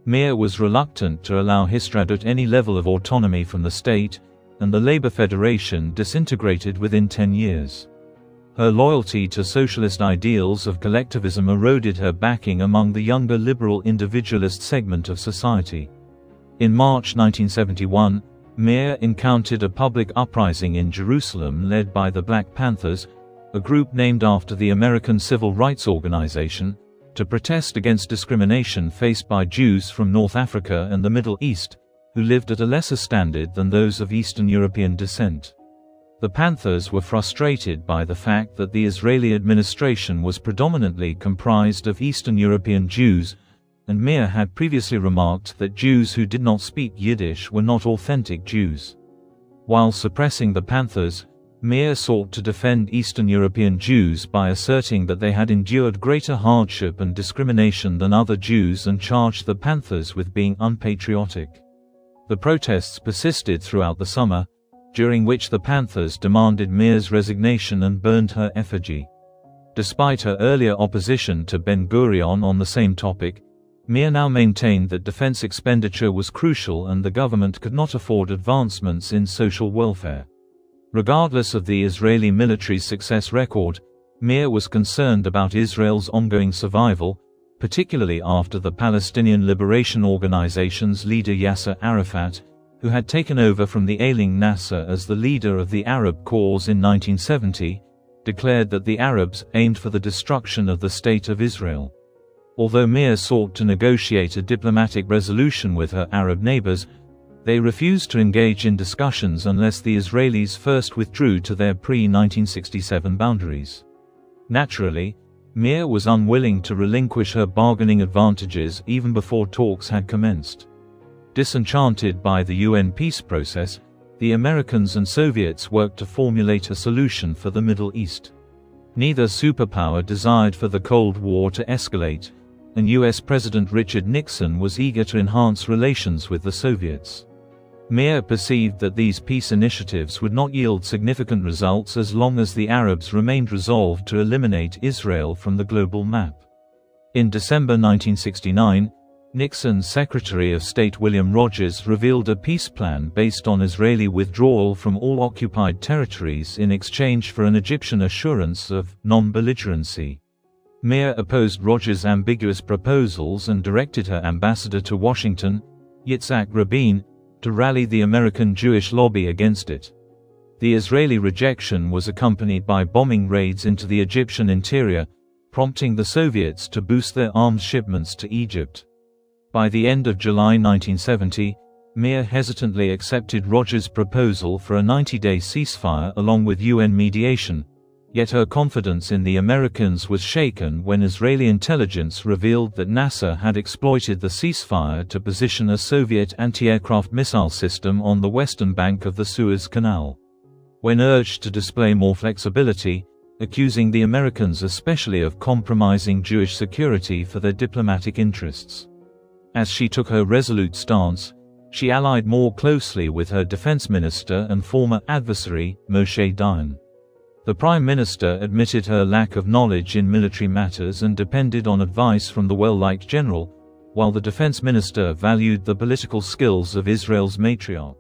Meir was reluctant to allow Histadrut any level of autonomy from the state, and the Labor Federation disintegrated within 10 years. Her loyalty to socialist ideals of collectivism eroded her backing among the younger liberal individualist segment of society. In March 1971, Meir encountered a public uprising in Jerusalem led by the Black Panthers, a group named after the American civil rights organization, to protest against discrimination faced by Jews from North Africa and the Middle East, who lived at a lesser standard than those of Eastern European descent. The Panthers were frustrated by the fact that the Israeli administration was predominantly comprised of Eastern European Jews, and Meir had previously remarked that Jews who did not speak Yiddish were not authentic Jews. While suppressing the Panthers, Meir sought to defend Eastern European Jews by asserting that they had endured greater hardship and discrimination than other Jews and charged the Panthers with being unpatriotic. The protests persisted throughout the summer, during which the Panthers demanded Meir's resignation and burned her effigy. Despite her earlier opposition to Ben-Gurion on the same topic, Meir now maintained that defense expenditure was crucial and the government could not afford advancements in social welfare. Regardless of the Israeli military's success record, Meir was concerned about Israel's ongoing survival, particularly after the Palestinian Liberation Organization's leader Yasser Arafat, who had taken over from the ailing Nasser as the leader of the Arab cause in 1970, declared that the Arabs aimed for the destruction of the State of Israel. Although Meir sought to negotiate a diplomatic resolution with her Arab neighbors, they refused to engage in discussions unless the Israelis first withdrew to their pre-1967 boundaries. Naturally, Meir was unwilling to relinquish her bargaining advantages even before talks had commenced. Disenchanted by the UN peace process, the Americans and Soviets worked to formulate a solution for the Middle East. Neither superpower desired for the Cold War to escalate, and US President Richard Nixon was eager to enhance relations with the Soviets. Meir perceived that these peace initiatives would not yield significant results as long as the Arabs remained resolved to eliminate Israel from the global map. In December 1969, Nixon's Secretary of State William Rogers revealed a peace plan based on Israeli withdrawal from all occupied territories in exchange for an Egyptian assurance of non-belligerency. Meir opposed Rogers' ambiguous proposals and directed her ambassador to Washington, Yitzhak Rabin, to rally the American Jewish lobby against it. The Israeli rejection was accompanied by bombing raids into the Egyptian interior, prompting the Soviets to boost their arms shipments to Egypt. By the end of July 1970, Meir hesitantly accepted Rogers' proposal for a 90-day ceasefire along with UN mediation, yet her confidence in the Americans was shaken when Israeli intelligence revealed that Nasser had exploited the ceasefire to position a Soviet anti-aircraft missile system on the western bank of the Suez Canal. When urged to display more flexibility, accusing the Americans especially of compromising Jewish security for their diplomatic interests. As she took her resolute stance, she allied more closely with her defense minister and former adversary, Moshe Dayan. The Prime Minister admitted her lack of knowledge in military matters and depended on advice from the well-liked general, while the defense minister valued the political skills of Israel's matriarch.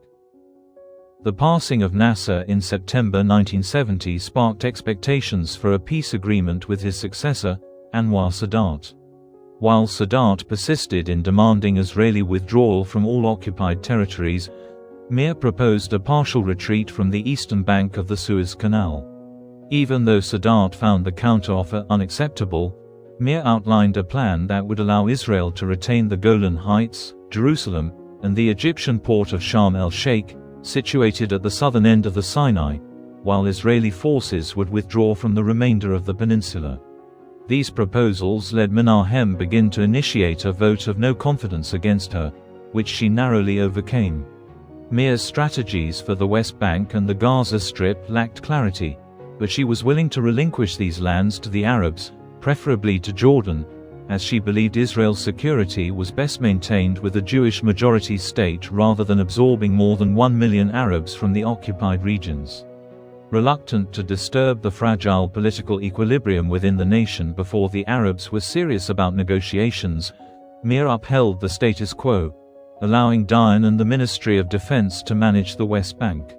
The passing of Nasser in September 1970 sparked expectations for a peace agreement with his successor, Anwar Sadat. While Sadat persisted in demanding Israeli withdrawal from all occupied territories, Meir proposed a partial retreat from the eastern bank of the Suez Canal. Even though Sadat found the counteroffer unacceptable, Meir outlined a plan that would allow Israel to retain the Golan Heights, Jerusalem, and the Egyptian port of Sharm el-Sheikh, situated at the southern end of the Sinai, while Israeli forces would withdraw from the remainder of the peninsula. These proposals led Menahem begin to initiate a vote of no confidence against her, which she narrowly overcame. Meir's strategies for the West Bank and the Gaza Strip lacked clarity, but she was willing to relinquish these lands to the Arabs, preferably to Jordan, as she believed Israel's security was best maintained with a Jewish majority state rather than absorbing more than 1 million Arabs from the occupied regions. Reluctant to disturb the fragile political equilibrium within the nation before the Arabs were serious about negotiations, Meir upheld the status quo, allowing Dayan and the Ministry of Defense to manage the West Bank.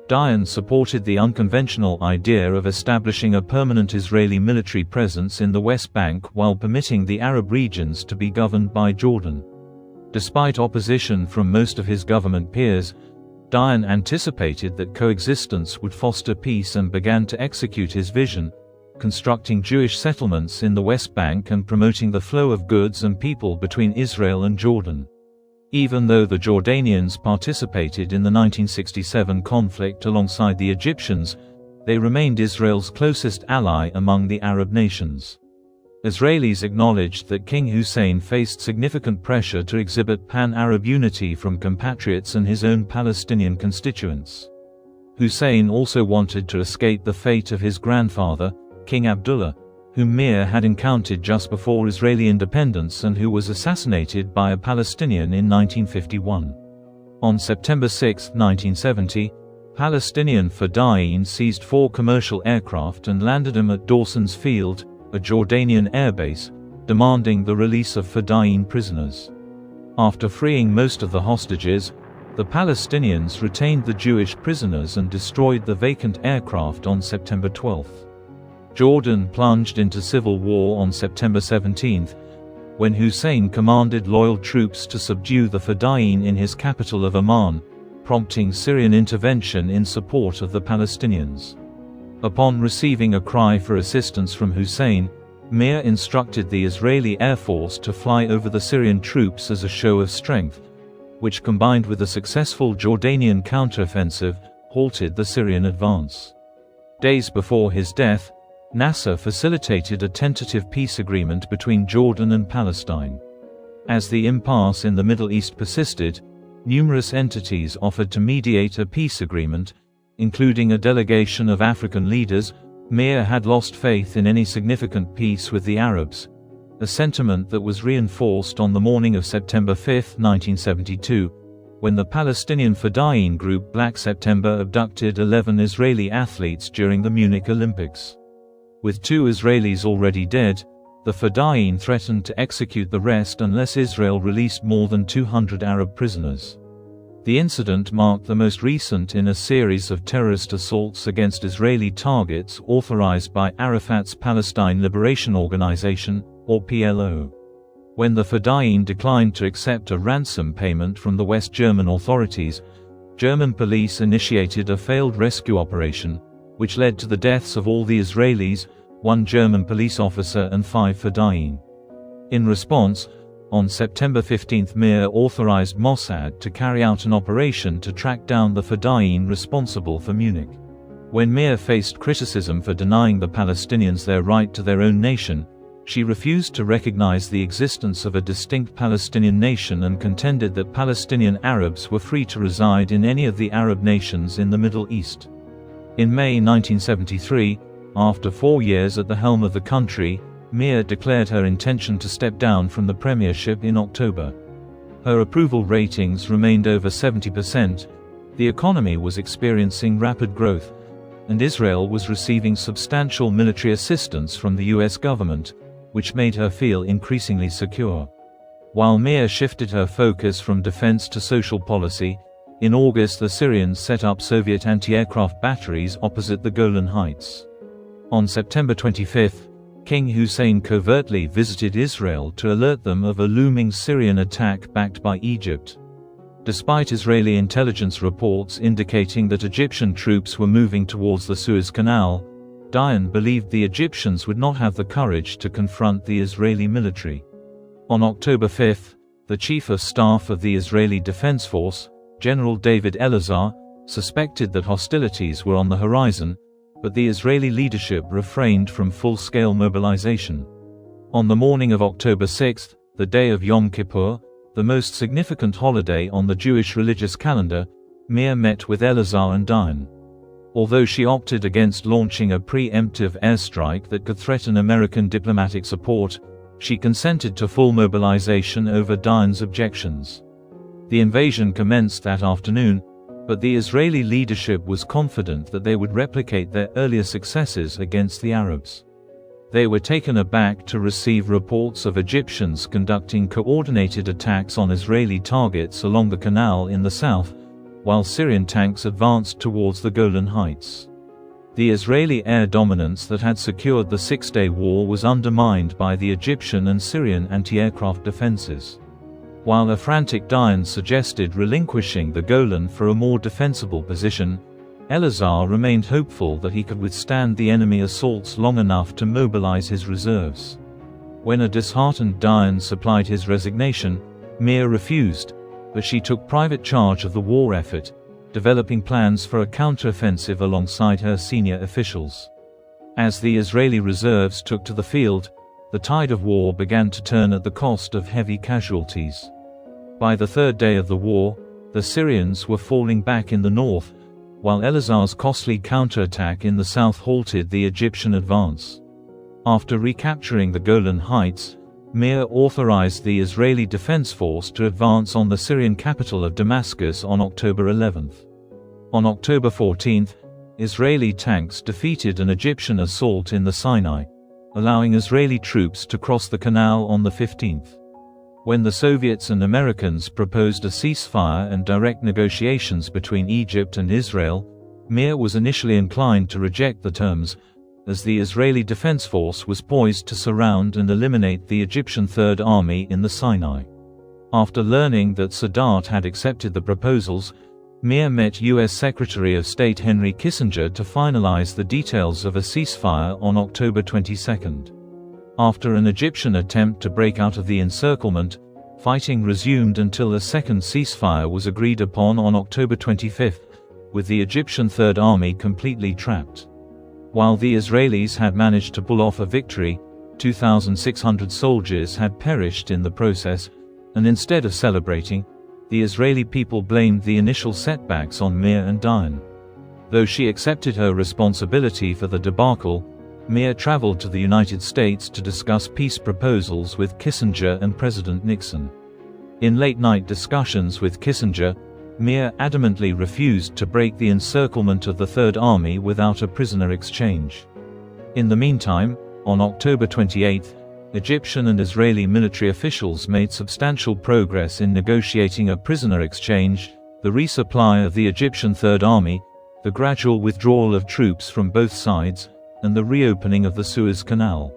Dayan supported the unconventional idea of establishing a permanent Israeli military presence in the West Bank while permitting the Arab regions to be governed by Jordan. Despite opposition from most of his government peers, Dayan anticipated that coexistence would foster peace and began to execute his vision, constructing Jewish settlements in the West Bank and promoting the flow of goods and people between Israel and Jordan. Even though the Jordanians participated in the 1967 conflict alongside the Egyptians, they remained Israel's closest ally among the Arab nations. Israelis acknowledged that King Hussein faced significant pressure to exhibit pan-Arab unity from compatriots and his own Palestinian constituents. Hussein also wanted to escape the fate of his grandfather, King Abdullah, whom Meir had encountered just before Israeli independence and who was assassinated by a Palestinian in 1951. On September 6, 1970, Palestinian Fedayeen seized 4 commercial aircraft and landed them at Dawson's Field, a Jordanian airbase, demanding the release of Fedayeen prisoners. After freeing most of the hostages, the Palestinians retained the Jewish prisoners and destroyed the vacant aircraft on September 12. Jordan plunged into civil war on September 17, when Hussein commanded loyal troops to subdue the Fedayeen in his capital of Amman, prompting Syrian intervention in support of the Palestinians. Upon receiving a cry for assistance from Hussein, Meir instructed the Israeli Air Force to fly over the Syrian troops as a show of strength, which combined with a successful Jordanian counteroffensive, halted the Syrian advance. Days before his death, Nasser facilitated a tentative peace agreement between Jordan and Palestine. As the impasse in the Middle East persisted, numerous entities offered to mediate a peace agreement, including a delegation of African leaders. Meir had lost faith in any significant peace with the Arabs, a sentiment that was reinforced on the morning of September 5, 1972, when the Palestinian Fedayeen group Black September abducted 11 Israeli athletes during the Munich Olympics. With 2 Israelis already dead, the Fedayeen threatened to execute the rest unless Israel released more than 200 Arab prisoners. The incident marked the most recent in a series of terrorist assaults against Israeli targets authorized by Arafat's Palestine Liberation Organization, or PLO. When the Fedayeen declined to accept a ransom payment from the West German authorities, German police initiated a failed rescue operation, which led to the deaths of all the Israelis, 1 German police officer and 5 Fedayeen. In response, on September 15, Meir authorized Mossad to carry out an operation to track down the Fedayeen responsible for Munich. When Meir faced criticism for denying the Palestinians their right to their own nation, she refused to recognize the existence of a distinct Palestinian nation and contended that Palestinian Arabs were free to reside in any of the Arab nations in the Middle East. In May 1973, after 4 years at the helm of the country, Meir declared her intention to step down from the premiership in October. Her approval ratings remained over 70%, the economy was experiencing rapid growth, and Israel was receiving substantial military assistance from the US government, which made her feel increasingly secure. While Meir shifted her focus from defense to social policy, in August the Syrians set up Soviet anti-aircraft batteries opposite the Golan Heights. On September 25, King Hussein covertly visited Israel to alert them of a looming Syrian attack backed by Egypt. Despite Israeli intelligence reports indicating that Egyptian troops were moving towards the Suez Canal, Dayan believed the Egyptians would not have the courage to confront the Israeli military. On October 5, the Chief of Staff of the Israeli Defense Force, General David Elazar, suspected that hostilities were on the horizon, but the Israeli leadership refrained from full-scale mobilization. On the morning of October 6, the day of Yom Kippur, the most significant holiday on the Jewish religious calendar, Meir met with Elazar and Dayan. Although she opted against launching a pre-emptive airstrike that could threaten American diplomatic support, she consented to full mobilization over Dayan's objections. The invasion commenced that afternoon, but the Israeli leadership was confident that they would replicate their earlier successes against the Arabs. They were taken aback to receive reports of Egyptians conducting coordinated attacks on Israeli targets along the canal in the south, while Syrian tanks advanced towards the Golan Heights. The Israeli air dominance that had secured the Six-Day War was undermined by the Egyptian and Syrian anti-aircraft defenses. While a frantic Dayan suggested relinquishing the Golan for a more defensible position, Elazar remained hopeful that he could withstand the enemy assaults long enough to mobilize his reserves. When a disheartened Dayan supplied his resignation, Meir refused, but she took private charge of the war effort, developing plans for a counteroffensive alongside her senior officials. As the Israeli reserves took to the field, the tide of war began to turn at the cost of heavy casualties. By the third day of the war, the Syrians were falling back in the north, while Elazar's costly counterattack in the south halted the Egyptian advance. After recapturing the Golan Heights, Meir authorized the Israeli Defense Force to advance on the Syrian capital of Damascus on October 11. On October 14, Israeli tanks defeated an Egyptian assault in the Sinai, allowing Israeli troops to cross the canal on the 15th. When the Soviets and Americans proposed a ceasefire and direct negotiations between Egypt and Israel, Meir was initially inclined to reject the terms, as the Israeli Defense Force was poised to surround and eliminate the Egyptian Third Army in the Sinai. After learning that Sadat had accepted the proposals, Meir met U.S. Secretary of State Henry Kissinger to finalize the details of a ceasefire on October 22. After an Egyptian attempt to break out of the encirclement, fighting resumed until a second ceasefire was agreed upon on October 25, with the Egyptian Third Army completely trapped. While the Israelis had managed to pull off a victory, 2,600 soldiers had perished in the process, and instead of celebrating, the Israeli people blamed the initial setbacks on Meir and Dayan. Though she accepted her responsibility for the debacle, Meir traveled to the United States to discuss peace proposals with Kissinger and President Nixon. In late-night discussions with Kissinger, Meir adamantly refused to break the encirclement of the Third Army without a prisoner exchange. In the meantime, on October 28, Egyptian and Israeli military officials made substantial progress in negotiating a prisoner exchange, the resupply of the Egyptian Third Army, the gradual withdrawal of troops from both sides, and the reopening of the Suez Canal.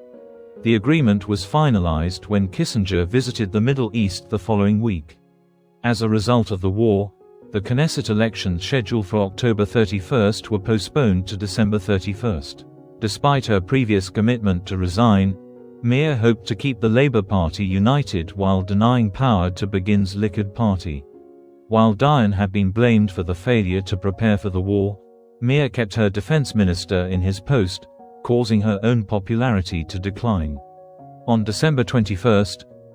The agreement was finalized when Kissinger visited the Middle East the following week. As a result of the war, the Knesset elections scheduled for October 31 were postponed to December 31. Despite her previous commitment to resign, Meir hoped to keep the Labour Party united while denying power to Begin's Likud party. While Dayan had been blamed for the failure to prepare for the war, Meir kept her defense minister in his post, causing her own popularity to decline. On December 21,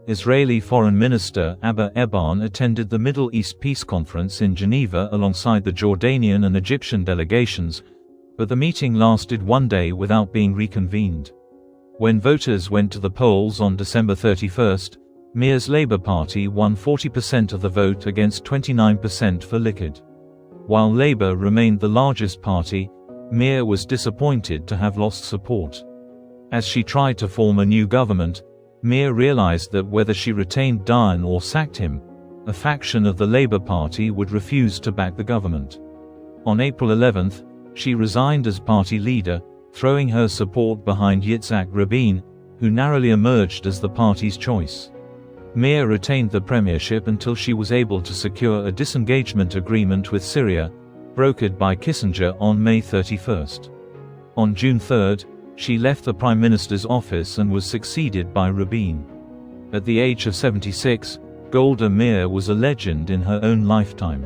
Israeli Foreign Minister Abba Eban attended the Middle East Peace Conference in Geneva alongside the Jordanian and Egyptian delegations, but the meeting lasted one day without being reconvened. When voters went to the polls on December 31, Meir's Labour Party won 40% of the vote against 29% for Likud. While Labour remained the largest party, Meir was disappointed to have lost support. As she tried to form a new government, Meir realized that whether she retained Dayan or sacked him, a faction of the Labour Party would refuse to back the government. On April 11, she resigned as party leader, throwing her support behind Yitzhak Rabin, who narrowly emerged as the party's choice. Meir retained the premiership until she was able to secure a disengagement agreement with Syria, brokered by Kissinger on May 31. On June 3, she left the Prime Minister's office and was succeeded by Rabin. At the age of 76, Golda Meir was a legend in her own lifetime.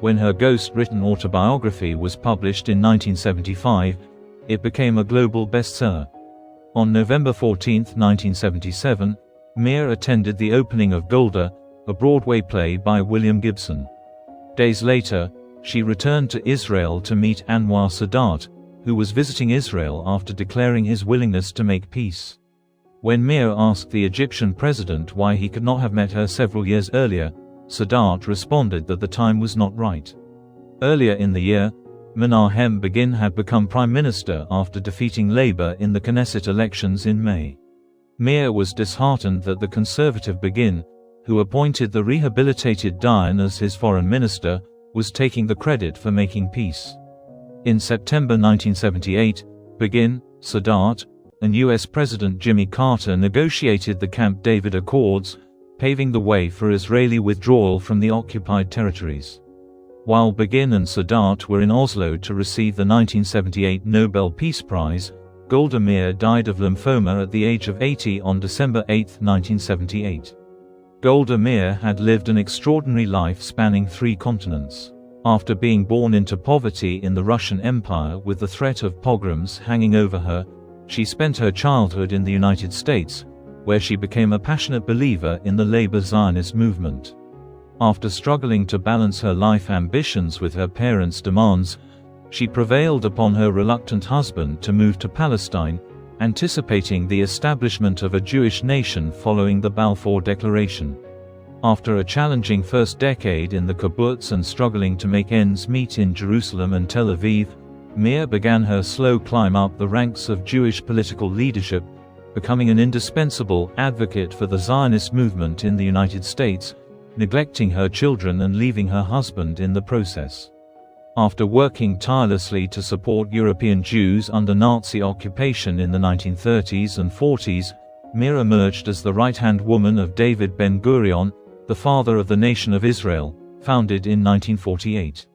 When her ghost-written autobiography was published in 1975, it became a global bestseller. On November 14, 1977, Meir attended the opening of Golda, a Broadway play by William Gibson. Days later, she returned to Israel to meet Anwar Sadat, who was visiting Israel after declaring his willingness to make peace. When Meir asked the Egyptian president why he could not have met her several years earlier, Sadat responded that the time was not right. Earlier in the year, Menachem Begin had become prime minister after defeating Labour in the Knesset elections in May. Meir was disheartened that the conservative Begin, who appointed the rehabilitated Dayan as his foreign minister, was taking the credit for making peace. In September 1978, Begin, Sadat, and US President Jimmy Carter negotiated the Camp David Accords, paving the way for Israeli withdrawal from the occupied territories. While Begin and Sadat were in Oslo to receive the 1978 Nobel Peace Prize, Golda Meir died of lymphoma at the age of 80 on December 8, 1978. Golda Meir had lived an extraordinary life spanning 3 continents. After being born into poverty in the Russian Empire with the threat of pogroms hanging over her, she spent her childhood in the United States, where she became a passionate believer in the labor Zionist movement. After struggling to balance her life ambitions with her parents' demands, she prevailed upon her reluctant husband to move to Palestine, anticipating the establishment of a Jewish nation following the Balfour Declaration. After a challenging first decade in the kibbutz and struggling to make ends meet in Jerusalem and Tel Aviv, Meir began her slow climb up the ranks of Jewish political leadership, becoming an indispensable advocate for the Zionist movement in the United States, neglecting her children and leaving her husband in the process. After working tirelessly to support European Jews under Nazi occupation in the 1930s and 40s, Meir emerged as the right-hand woman of David Ben-Gurion, the father of the Nation of Israel, founded in 1948.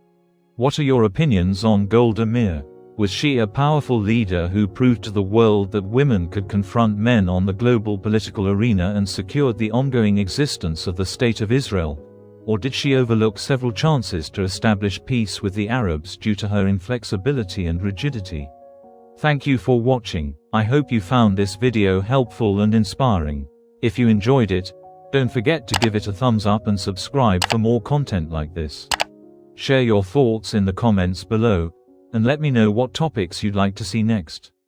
What are your opinions on Golda Meir? Was she a powerful leader who proved to the world that women could confront men on the global political arena and secured the ongoing existence of the State of Israel? Or did she overlook several chances to establish peace with the Arabs due to her inflexibility and rigidity? Thank you for watching. I hope you found this video helpful and inspiring. If you enjoyed it, don't forget to give it a thumbs up and subscribe for more content like this. Share your thoughts in the comments below, and let me know what topics you'd like to see next.